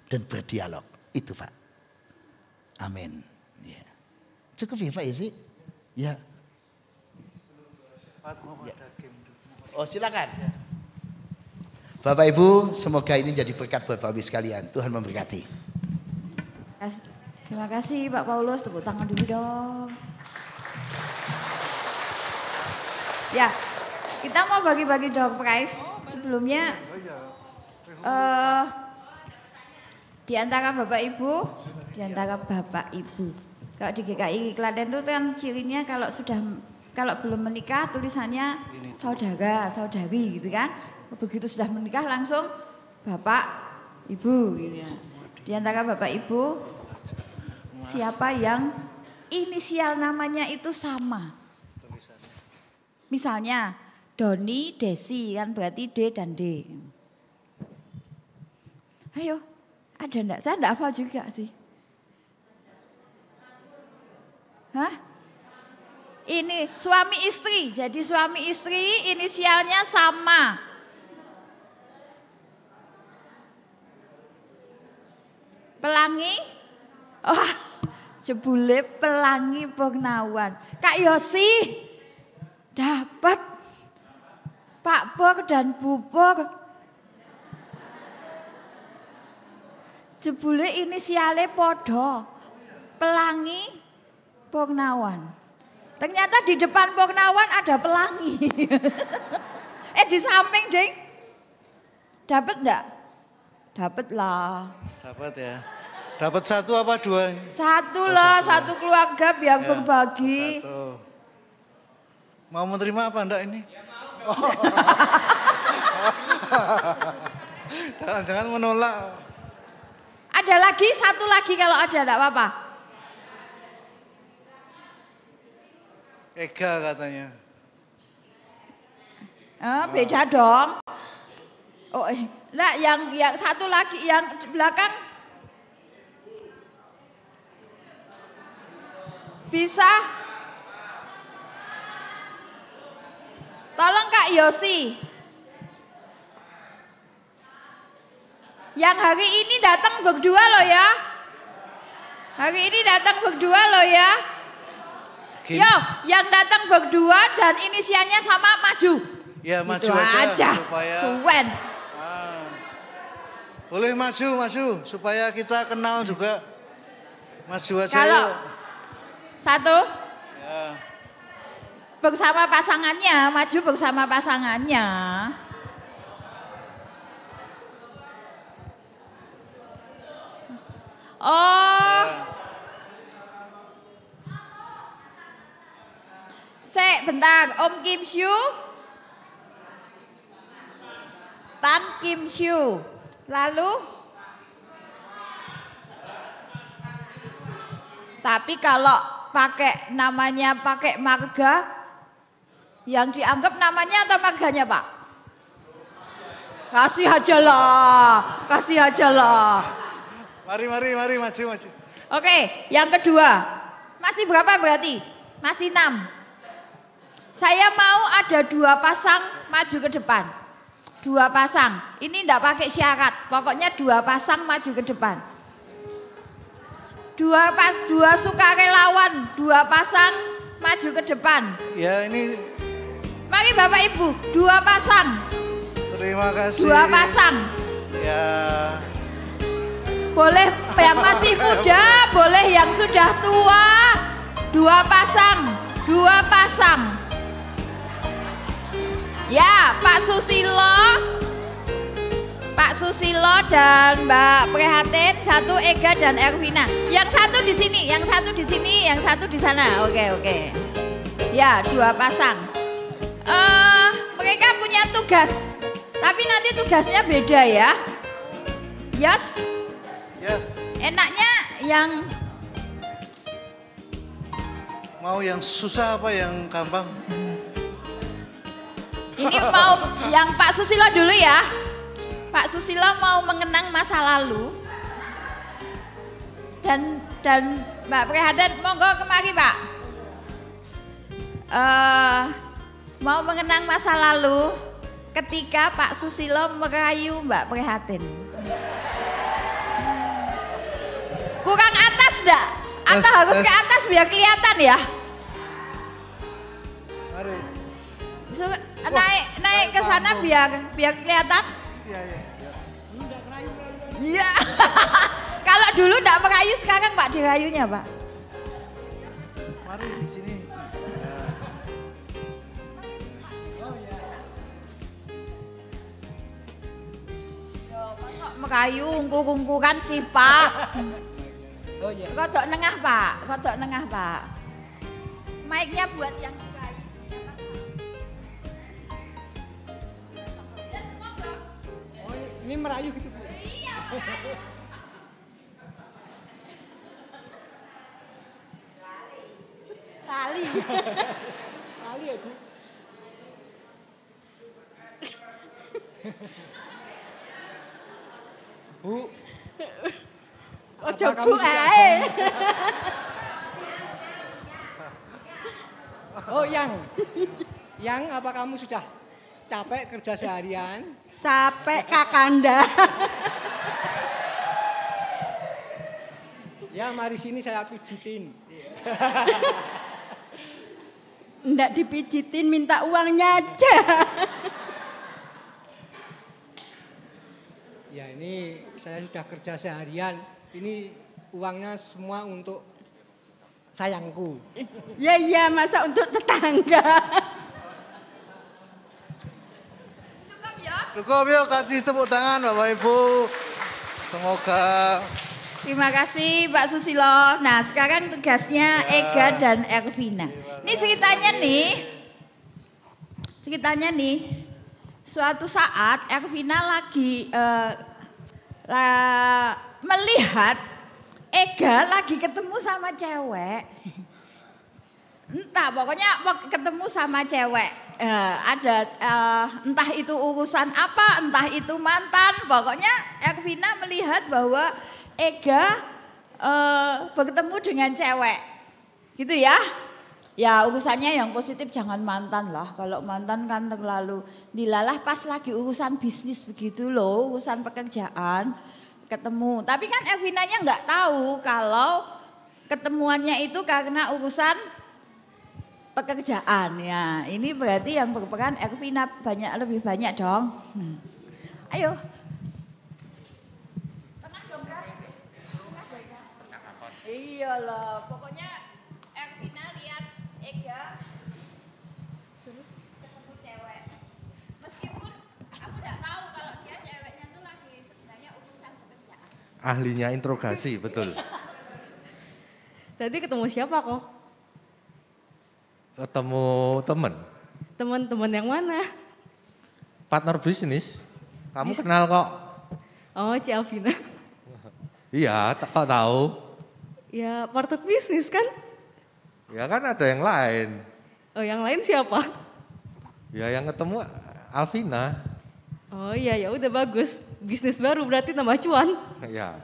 dan berdialog. Itu Pak. Amin. Ya. Cukup ya Pak ya sih? Ya. Oh silakan. Bapak Ibu, semoga ini jadi berkat buat Bapak Ibu sekalian. Tuhan memberkati. Terima kasih Pak Paulus, tepuk tangan dulu dong. Ya, kita mau bagi-bagi door prize. Sebelumnya di antara Bapak Ibu, kalau di GKI Klaten itu kan cirinya kalau belum menikah tulisannya saudara, saudari gitu kan. Begitu sudah menikah langsung Bapak, Ibu gitu ya. Di antara Bapak Ibu, siapa yang inisial namanya itu sama? Misalnya Doni, Desi kan berarti D dan D. Ayo, ada enggak? Saya enggak hafal juga sih. Hah? Ini suami istri, jadi suami istri inisialnya sama. Pelangi, oh jebule Pelangi Purnawan. Kak Yosi dapat Pak Pur dan Bu Pur. Jebule inisialnya podo, Pelangi Purnawan. Ternyata di depan Purnawan ada Pelangi. Di samping ding. Dapat enggak? Dapat lah. Dapat ya. Dapat satu apa dua? Satu lah, satu keluarga biar berbagi. Satu. Mau menerima apa enggak ini? Jangan-jangan menolak. Ada lagi, satu lagi kalau ada enggak apa-apa. Ega katanya. Beda dong. Oh, nah yang satu lagi yang di belakang bisa. Tolong Kak Yosi. Yang hari ini datang berdua loh ya. Hari ini datang berdua loh ya. Yo, yang datang berdua dan inisialnya sama maju. Ya maju gitu aja supaya. Suwen. Boleh maju supaya kita kenal juga. Maju aja. Kalau yuk. Satu. Ya. Bersama pasangannya, maju bersama pasangannya. Oh. Ya. Bentar, Om Kim Syu, Tan Kim Syu, lalu, tapi kalau pakai namanya pakai marga, yang dianggap namanya atau marganya Pak? Kasih aja lah. Mari maju. Oke, yang kedua, masih berapa berarti? Masih 6. Saya mau ada 2 pasang maju ke depan. 2 pasang. Ini enggak pakai syarat. Pokoknya 2 pasang maju ke depan. 2 sukarelawan, 2 pasang maju ke depan. Ya ini. Mari Bapak Ibu, 2 pasang. Terima kasih. 2 pasang. Ya. Boleh yang masih muda, boleh yang sudah tua. 2 pasang. Ya, Pak Susilo dan Mbak Prihatin, 1 Ega dan Ervina. Yang satu di sini, yang satu di sana. Oke. Ya, 2 pasang. Mereka punya tugas, tapi nanti tugasnya beda ya. Yes. Ya. Enaknya yang mau yang susah apa yang gampang? Ini mau yang Pak Susilo dulu ya. Pak Susilo mau mengenang masa lalu dan Mbak Prihatin, monggo kemari Pak. Mau mengenang masa lalu ketika Pak Susilo merayu Mbak Prihatin. Kurang atas enggak? Atau harus ke atas biar kelihatan ya? Mari. Naik ke sana biar kelihatan. Iya. Iya. Kalau dulu enggak merayu, sekarang Pak dirayunya Pak. Mari di sini. Merayu ungkur-ungkuran sih Pak. Oh iya. Kodok nengah Pak. Mic-nya buat yang merayu. Oh ini merayu gitu Bu. Iya. Kali. Kali ya Bu. Bu. Ojo Bu ae. Oh yang apa kamu sudah capek kerja seharian? Capek Kakanda. Ya mari sini saya pijitin. Nggak dipijitin, minta uangnya aja. Ya ini saya sudah kerja seharian, ini uangnya semua untuk sayangku. Ya masa untuk tetangga. Cukup yuk kasih tepuk tangan Bapak Ibu. Semoga. Terima kasih Pak Susilo. Nah sekarang tugasnya Ega dan Ervina. Ini ceritanya nih, suatu saat Ervina lagi melihat Ega lagi ketemu sama cewek. Entah pokoknya ketemu sama cewek. Entah itu urusan apa, entah itu mantan. Pokoknya Ervina melihat bahwa Ega bertemu dengan cewek. Gitu ya. Ya urusannya yang positif jangan mantan lah. Kalau mantan kan terlalu dilalah, pas lagi urusan bisnis begitu loh, urusan pekerjaan ketemu. Tapi kan Ervinanya nggak tahu kalau ketemuannya itu karena urusan pekerjaan. Ya ini berarti yang berperan Ervina lebih banyak dong. Ayo. Tengah dong Kak. Iya loh, pokoknya Ervina lihat Ega terus ketemu cewek. Meskipun aku nggak tahu kalau dia ceweknya tuh lagi sebenarnya urusan pekerjaan. Ahlinya interogasi, betul. Tadi ketemu siapa kok? Ketemu temen. Teman-teman yang mana? Partner bisnis. Kamu kenal kok. Oh, Ci Alvina. Iya, kok tahu? Ya, partner bisnis kan? Ya kan ada yang lain. Oh, yang lain siapa? Ya yang ketemu Alvina. Oh iya, ya udah bagus. Bisnis baru berarti tambah cuan. Ya.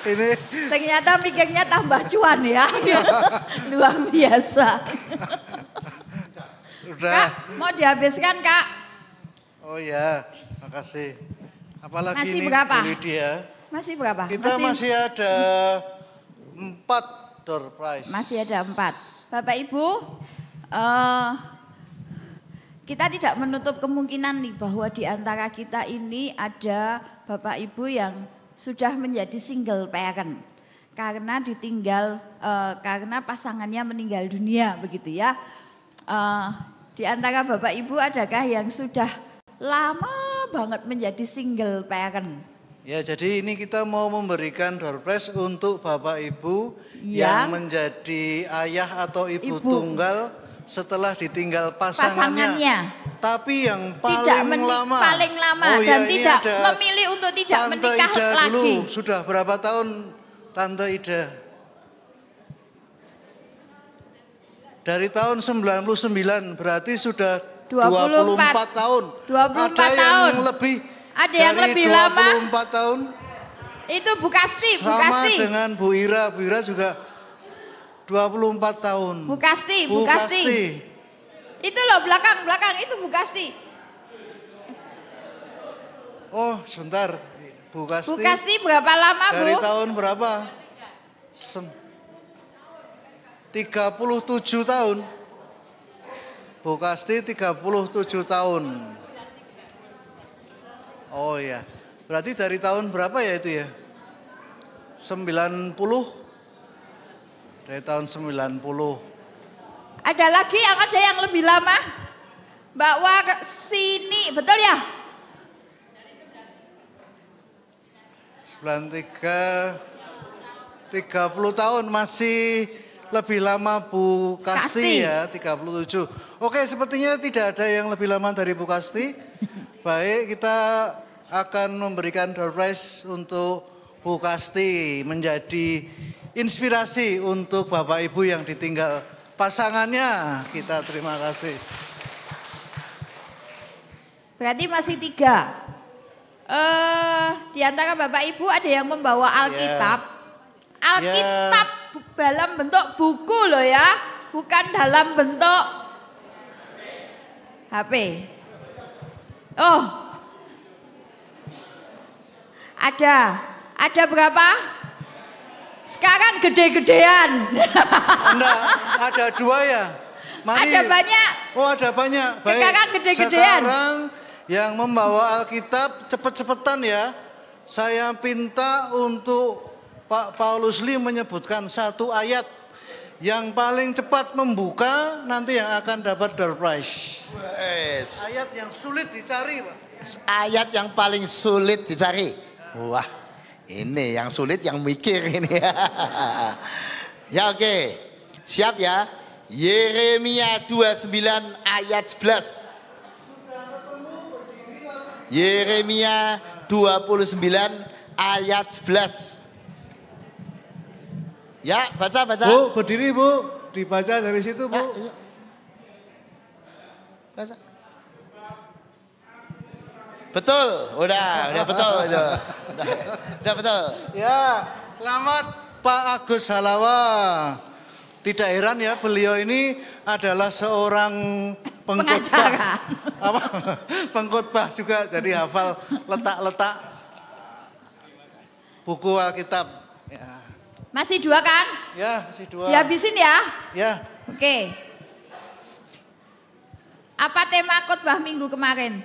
Ini ternyata mikirnya tambah cuan ya. Luar biasa. udah. Kak, mau dihabiskan Kak? Oh ya, makasih. Apalagi Masih ini berapa? Lydia. Masih berapa? Kita masih ada 4 door prize. Masih ada 4. Bapak Ibu, kita tidak menutup kemungkinan nih bahwa di antara kita ini ada Bapak Ibu yang sudah menjadi single parent karena ditinggal karena pasangannya meninggal dunia begitu ya. Di antara Bapak Ibu adakah yang sudah lama banget menjadi single parent? Ya, jadi ini kita mau memberikan door prize untuk Bapak Ibu yang menjadi ayah atau ibu tunggal setelah ditinggal pasangannya. Tapi yang paling lama. Oh, dan tidak memilih untuk tidak Tante menikah Ida lagi. Dulu, sudah berapa tahun Tante Ida? Dari tahun 99 berarti sudah 24 tahun. 24 ada tahun. Yang lebih ada yang dari lebih lama. 24 tahun. Itu Bu Kasti, Bu Sama Kasti. dengan Bu Ira juga 24 tahun. Bu Kasti, Bu Kasti. Itu loh belakang itu Bu Kasti. Oh, sebentar. Bu Kasti. Bu Kasti berapa lama, Bu? Dari tahun berapa? 37 tahun. Bu Kasti 37 tahun. Oh iya. Berarti dari tahun berapa ya itu ya? 90? Dari tahun 90. Ada lagi yang ada yang lebih lama? Mbak Warsini, betul ya? 93, 30 tahun masih lebih lama Bu Kasti ya, 37. Oke, sepertinya tidak ada yang lebih lama dari Bu Kasti. Baik, kita akan memberikan door prize untuk Bu Kasti menjadi inspirasi untuk Bapak Ibu yang ditinggal pasangannya. Kita terima kasih. Berarti masih 3. Di antara Bapak Ibu ada yang membawa Alkitab. Alkitab dalam bentuk buku loh ya, bukan dalam bentuk HP. Oh, ada berapa? Sekarang gede-gedean. Enggak, ada 2 ya. Mari. Ada banyak. Oh, ada banyak. Baik. Sekarang gede-gedean. Sekarang yang membawa Alkitab cepet-cepetan ya. Saya minta untuk Pak Paulus Lee menyebutkan 1 ayat yang paling cepat membuka nanti yang akan dapat door prize. Yes. Ayat yang sulit dicari, Pak. Ayat yang paling sulit dicari. Wah, ini yang sulit yang mikir ini. Ya oke. Siap ya. Yeremia 29 ayat 11. Yeremia 29 ayat 11. Ya, baca. Bu, berdiri Bu. Dibaca dari situ Bu. Ya, baca. Betul, udah betul itu. Udah betul. Ya, selamat Pak Agus Halawa. Tidak heran ya, beliau ini adalah seorang pengkhotbah. Pengkhotbah juga, jadi hafal letak-letak buku Alkitab. Ya. Masih 2 kan? Ya, masih 2. Dihabisin ya? Ya. Oke. Apa tema khotbah minggu kemarin?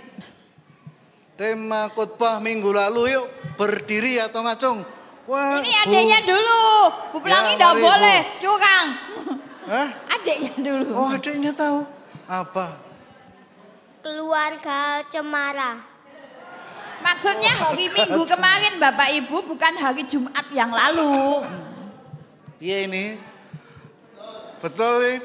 Tema khotbah minggu lalu, yuk berdiri atau ngacung. Wah, ini adiknya dulu. Bu Pelangi enggak boleh curang. Hah? Adiknya dulu. Oh, adiknya tahu. Apa? Keluarga Cemara. Maksudnya hari Minggu kemarin Bapak Ibu, bukan hari Jumat yang lalu. Iya ini. Betul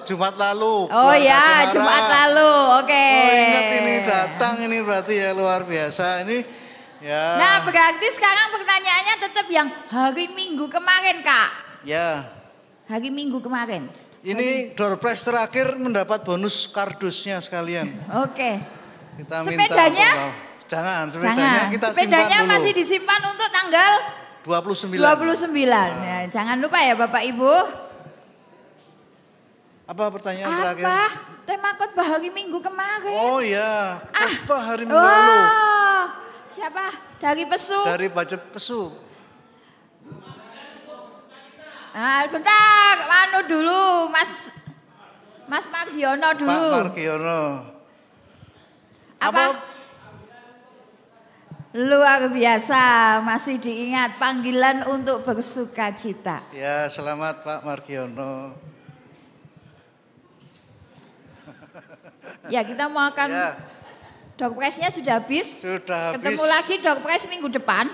Jumat lalu. Oh ya, Jumat lalu. Oke. Oh, ingat ini datang ini berarti ya luar biasa ini. Ya. Nah, berarti sekarang pertanyaannya tetap yang hari Minggu kemarin, Kak. Ya. Hari Minggu kemarin. Ini door prize terakhir mendapat bonus kardusnya sekalian. Oke. Kita sepedanya? Jangan, sepedanya kita simpan sepedanya dulu. masih disimpan untuk tanggal 29. Ya, jangan lupa ya Bapak Ibu. Apa pertanyaan terakhir? Apa? Tema khotbah hari Minggu kemarin. Oh ya, khotbah hari Minggu lalu. Siapa? Dari Pesu. Dari Budget Pesu. Nah, bentar, Manu dulu, Mas Margiono dulu. Pak Margiono. Apa? Luar biasa, masih diingat panggilan untuk bersuka cita. Ya, selamat Pak Margiono. Ya, kita mau akan door prize-nya sudah habis. Sudah habis. Ketemu lagi door prize minggu depan.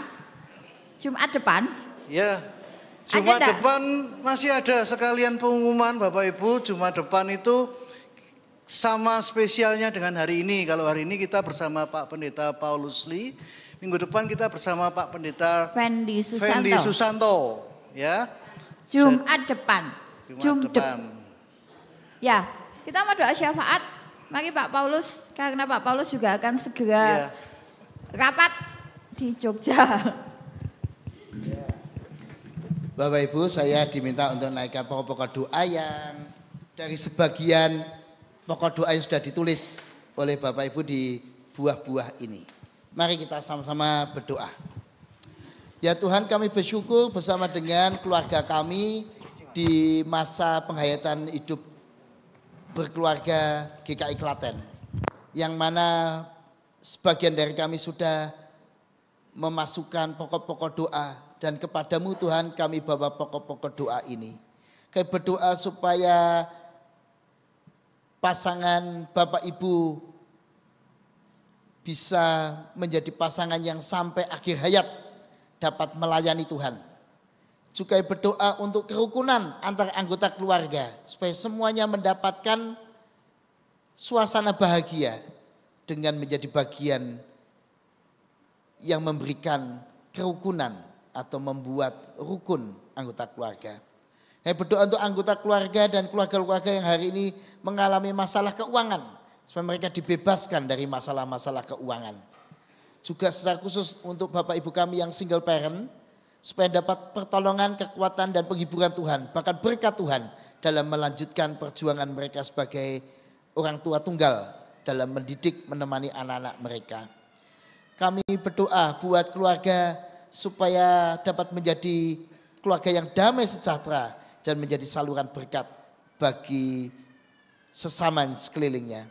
Jumat depan. Ya. Jumat depan masih ada sekalian pengumuman Bapak Ibu. Jumat depan itu sama spesialnya dengan hari ini. Kalau hari ini kita bersama Pak Pendeta Paulus Lee. Minggu depan kita bersama Pak Pendeta Fendi Susanto. Ya. Jumat depan. Jumat depan. Ya, kita mau doa syafaat. Mari Pak Paulus, karena Pak Paulus juga akan segera rapat di Jogja. Bapak Ibu, saya diminta untuk naikkan pokok-pokok doa yang dari sebagian pokok doa yang sudah ditulis oleh Bapak Ibu di buah-buah ini. Mari kita sama-sama berdoa. Ya Tuhan, kami bersyukur bersama dengan keluarga kami di masa penghayatan hidup berkeluarga GKI Klaten, yang mana sebagian dari kami sudah memasukkan pokok-pokok doa, dan kepadamu Tuhan kami bawa pokok-pokok doa ini. Kami berdoa supaya pasangan Bapak Ibu bisa menjadi pasangan yang sampai akhir hayat dapat melayani Tuhan. Juga berdoa untuk kerukunan antar anggota keluarga supaya semuanya mendapatkan suasana bahagia dengan menjadi bagian yang memberikan kerukunan atau membuat rukun anggota keluarga. Saya berdoa untuk anggota keluarga dan keluarga-keluarga yang hari ini mengalami masalah keuangan, supaya mereka dibebaskan dari masalah-masalah keuangan. Juga secara khusus untuk Bapak Ibu kami yang single parent, supaya dapat pertolongan, kekuatan dan penghiburan Tuhan, bahkan berkat Tuhan dalam melanjutkan perjuangan mereka sebagai orang tua tunggal dalam mendidik, menemani anak-anak mereka. Kami berdoa buat keluarga supaya dapat menjadi keluarga yang damai sejahtera dan menjadi saluran berkat bagi sesama sekelilingnya.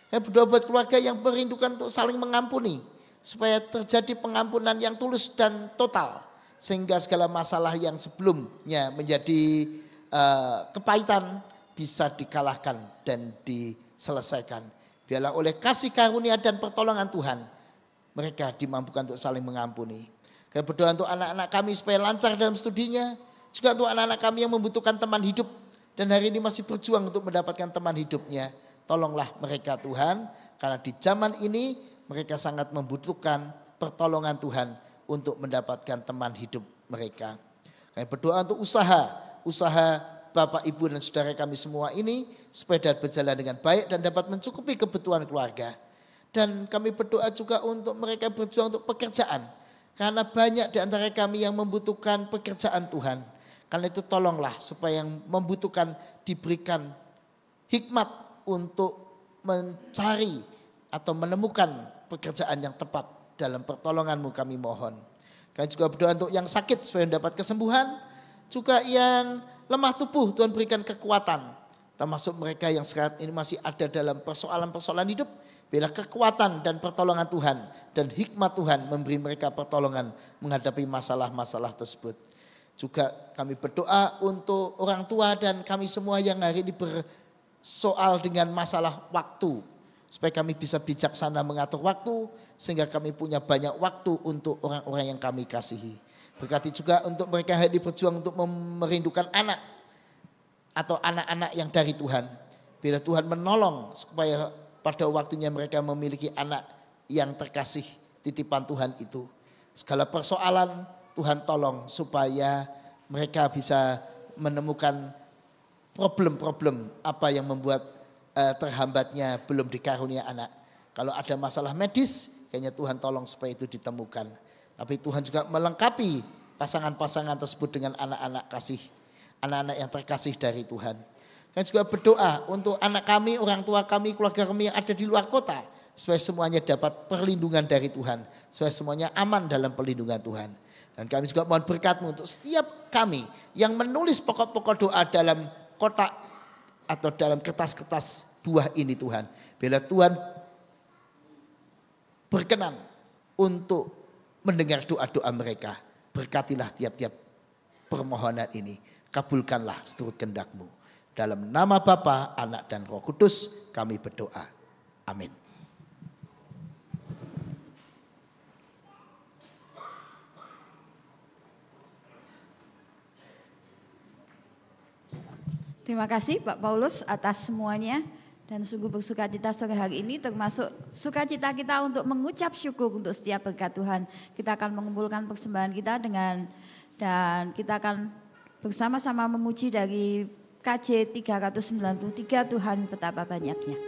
Saya berdoa buat keluarga yang merindukan untuk saling mengampuni, supaya terjadi pengampunan yang tulus dan total, sehingga segala masalah yang sebelumnya menjadi kepahitan bisa dikalahkan dan diselesaikan. Biarlah oleh kasih karunia dan pertolongan Tuhan mereka dimampukan untuk saling mengampuni. Kami berdoa untuk anak-anak kami supaya lancar dalam studinya. Juga untuk anak-anak kami yang membutuhkan teman hidup dan hari ini masih berjuang untuk mendapatkan teman hidupnya. Tolonglah mereka Tuhan, karena di zaman ini mereka sangat membutuhkan pertolongan Tuhan untuk mendapatkan teman hidup mereka. Kami berdoa untuk usaha Bapak, Ibu dan saudara kami semua ini supaya dapat berjalan dengan baik dan dapat mencukupi kebutuhan keluarga. Dan kami berdoa juga untuk mereka berjuang untuk pekerjaan. Karena banyak di antara kami yang membutuhkan pekerjaan Tuhan. Karena itu tolonglah supaya yang membutuhkan diberikan hikmat untuk mencari atau menemukan pekerjaan yang tepat. Dalam pertolongan-Mu kami mohon. Kami juga berdoa untuk yang sakit supaya mendapat kesembuhan. Juga yang lemah tubuh Tuhan berikan kekuatan. Termasuk mereka yang sekarang ini masih ada dalam persoalan-persoalan hidup. Bila kekuatan dan pertolongan Tuhan dan hikmat Tuhan memberi mereka pertolongan menghadapi masalah-masalah tersebut. Juga kami berdoa untuk orang tua dan kami semua yang hari ini bersoal dengan masalah waktu. Supaya kami bisa bijaksana mengatur waktu sehingga kami punya banyak waktu untuk orang-orang yang kami kasihi. Berkati juga untuk mereka hari ini berjuang untuk merindukan anak atau anak-anak yang dari Tuhan. Bila Tuhan menolong supaya pada waktunya mereka memiliki anak yang terkasih titipan Tuhan itu. Segala persoalan Tuhan tolong supaya mereka bisa menemukan problem-problem apa yang membuat terhambatnya belum dikarunia anak. Kalau ada masalah medis, kayaknya Tuhan tolong supaya itu ditemukan. Tapi Tuhan juga melengkapi pasangan-pasangan tersebut dengan anak-anak kasih, anak-anak yang terkasih dari Tuhan. Kami juga berdoa untuk anak kami, orang tua kami, keluarga kami yang ada di luar kota. Supaya semuanya dapat perlindungan dari Tuhan. Supaya semuanya aman dalam perlindungan Tuhan. Dan kami juga mohon berkat-Mu untuk setiap kami yang menulis pokok-pokok doa dalam kotak atau dalam kertas-kertas buah ini Tuhan. Bila Tuhan berkenan untuk mendengar doa-doa mereka. Berkatilah tiap-tiap permohonan ini. Kabulkanlah seturut kehendak-Mu. Dalam nama Bapa, Anak dan Roh Kudus kami berdoa. Amin. Terima kasih Pak Paulus atas semuanya dan sungguh bersukacita sore hari ini, termasuk sukacita kita untuk mengucap syukur untuk setiap berkat Tuhan. Kita akan mengumpulkan persembahan kita dan kita akan bersama-sama memuji dari KJ 393, Tuhan betapa banyaknya.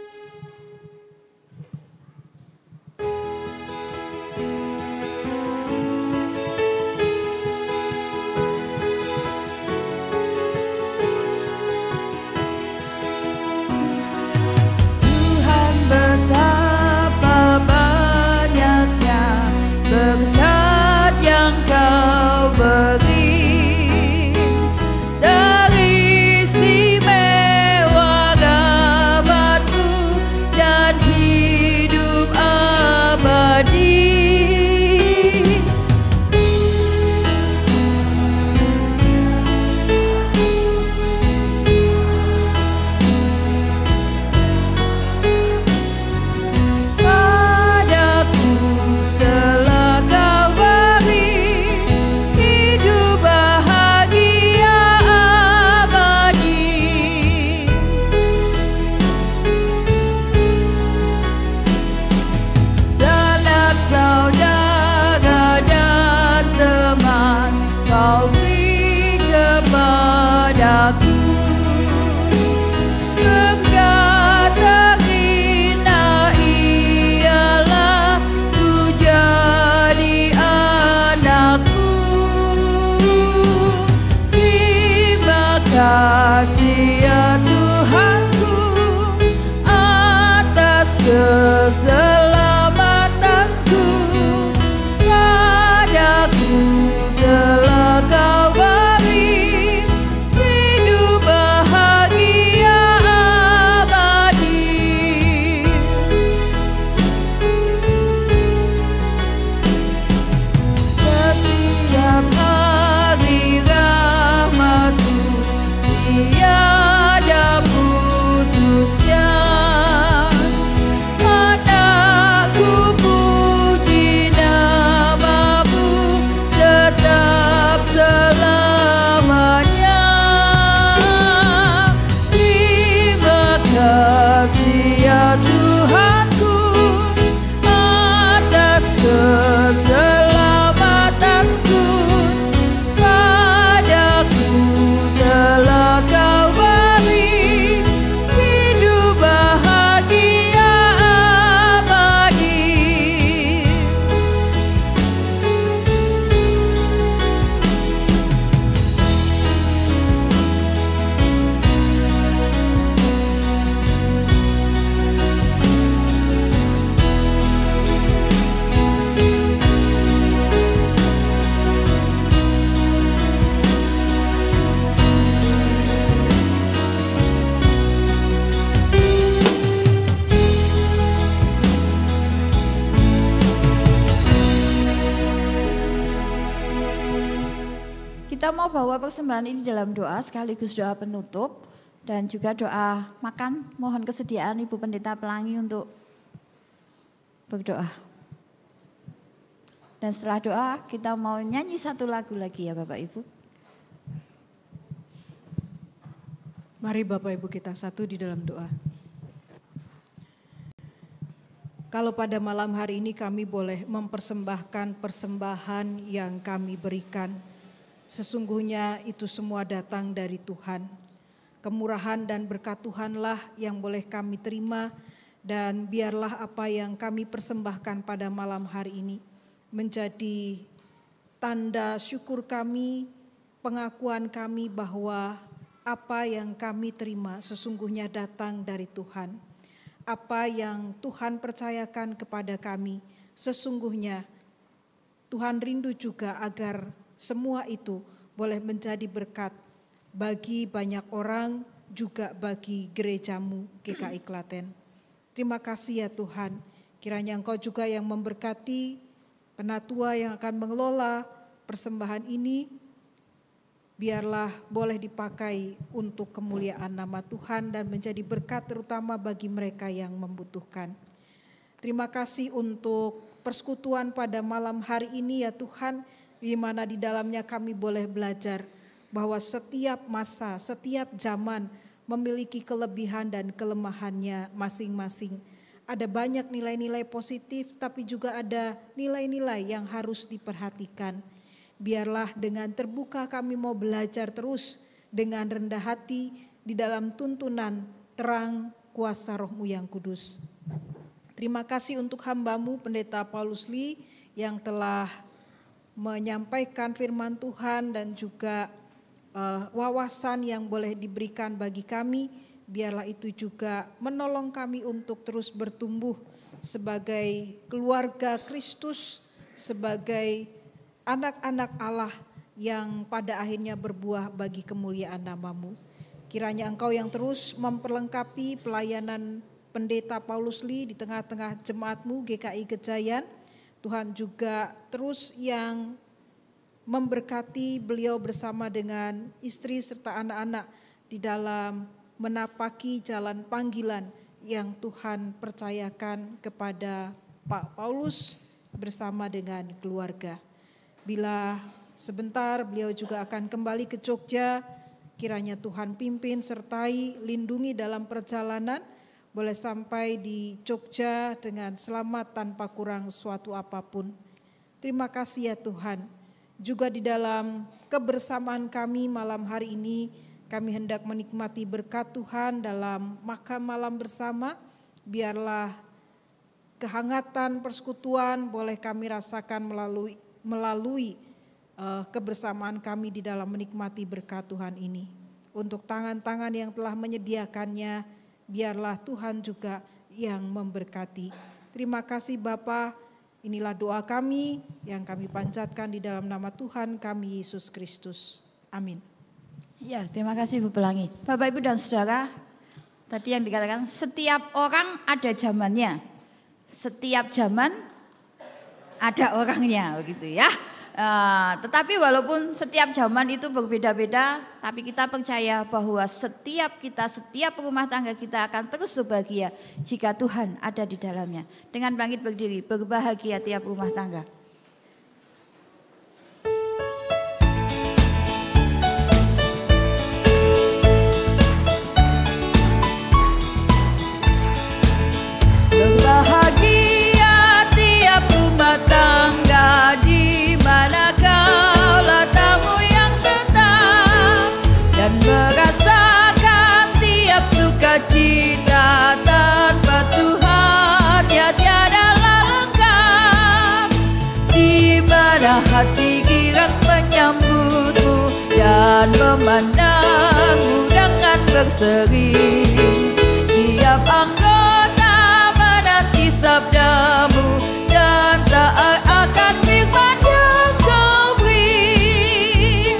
padaku. Berkat terindah ialah ku jadi anakku. Terima kasih ya Tuhanku atas keselamatanku. Padaku telah Kau beri hidup bahagia abadi. Setiap hari rahmat-Mu tiada putusnya. Anakku puji nama-Mu tetap selamanya. Terima kasih ya Tuhanku atas keselamatanku. Padaku telah Kau beri hidup bahagia abadi. Kita mau bawa persembahan ini dalam doa sekaligus doa penutup dan juga doa makan. Mohon kesediaan Ibu Pendeta Pelangi untuk berdoa. Dan setelah doa kita mau nyanyi satu lagu lagi ya Bapak Ibu. Mari Bapak Ibu kita satu di dalam doa. Kalau pada malam hari ini kami boleh mempersembahkan persembahan yang kami berikan, sesungguhnya itu semua datang dari Tuhan. Kemurahan dan berkat Tuhanlah yang boleh kami terima, dan biarlah apa yang kami persembahkan pada malam hari ini menjadi tanda syukur kami, pengakuan kami bahwa apa yang kami terima sesungguhnya datang dari Tuhan. Apa yang Tuhan percayakan kepada kami sesungguhnya Tuhan rindu juga agar semua itu boleh menjadi berkat bagi banyak orang, juga bagi gereja-Mu GKI Klaten. Terima kasih ya Tuhan, kiranya Engkau juga yang memberkati penatua yang akan mengelola persembahan ini, biarlah boleh dipakai untuk kemuliaan nama Tuhan dan menjadi berkat terutama bagi mereka yang membutuhkan. Terima kasih untuk persekutuan pada malam hari ini ya Tuhan, di mana di dalamnya kami boleh belajar bahwa setiap masa, setiap zaman memiliki kelebihan dan kelemahannya masing-masing. Ada banyak nilai-nilai positif, tapi juga ada nilai-nilai yang harus diperhatikan. Biarlah dengan terbuka kami mau belajar terus dengan rendah hati di dalam tuntunan terang kuasa Roh-Mu yang kudus. Terima kasih untuk hamba-Mu Pendeta Paulus Lee yang telah menyampaikan firman Tuhan dan juga wawasan yang boleh diberikan bagi kami. Biarlah itu juga menolong kami untuk terus bertumbuh sebagai keluarga Kristus, sebagai anak-anak Allah yang pada akhirnya berbuah bagi kemuliaan nama-Mu. Kiranya Engkau yang terus memperlengkapi pelayanan Pendeta Paulus Lee di tengah-tengah jemaat-Mu GKI Gejayan. Tuhan juga terus yang memberkati beliau bersama dengan istri serta anak-anak di dalam menapaki jalan panggilan yang Tuhan percayakan kepada Pak Paulus bersama dengan keluarga. Bila sebentar beliau juga akan kembali ke Jogja, kiranya Tuhan pimpin sertai lindungi dalam perjalanan, boleh sampai di Jogja dengan selamat tanpa kurang suatu apapun. Terima kasih ya Tuhan. Juga di dalam kebersamaan kami malam hari ini, kami hendak menikmati berkat Tuhan dalam makan malam bersama. Biarlah kehangatan persekutuan boleh kami rasakan melalui kebersamaan kami di dalam menikmati berkat Tuhan ini. Untuk tangan-tangan yang telah menyediakannya, biarlah Tuhan juga yang memberkati. Terima kasih Bapa, inilah doa kami yang kami panjatkan di dalam nama Tuhan kami Yesus Kristus. Amin. Ya, terima kasih Bu Pelangi. Bapak Ibu dan Saudara, tadi yang dikatakan setiap orang ada zamannya. Setiap zaman ada orangnya, begitu ya. Tetapi walaupun setiap zaman itu berbeda-beda, tapi kita percaya bahwa setiap rumah tangga kita akan terus berbahagia jika Tuhan ada di dalamnya. Dengan bangkit berdiri, berbahagia tiap rumah tangga. Berbahagia tiap rumah tangga di mana kau lah tamu yang tetap dan merasakan tiap sukacita tanpa Tuhan ya tiadalah lengkap. Di mana hati girang menyambutmu dan memandangmu dengan berseri. Tiap anggota menanti sabdamu dan taat akan firman yang kau beri.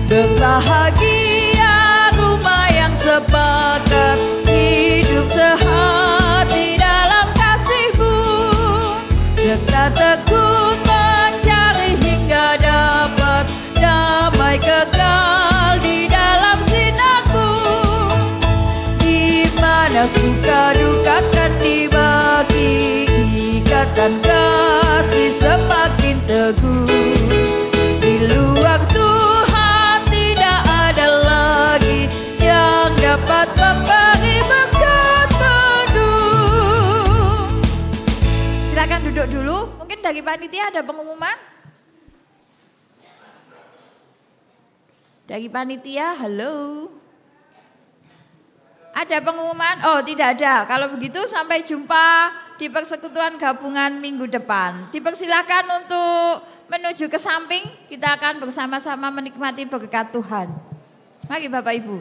Berbahagia rumah yang sepakat hidup sehati dalam kasih-Mu, serta tekun mencari hingga dapat damai kekal di dalam sinar-Mu, di mana suka duka kan dibagi, ikatan kasih semakin teguh. Di luar Tuhan tidak ada lagi yang dapat memberi berkat penuh. Silakan duduk dulu. Mungkin dari panitia ada pengumuman? Dari panitia, halo. Ada pengumuman? Oh, tidak ada. Kalau begitu sampai jumpa di persekutuan gabungan minggu depan. Dipersilakan untuk menuju ke samping, kita akan bersama-sama menikmati berkat Tuhan. Mari Bapak Ibu.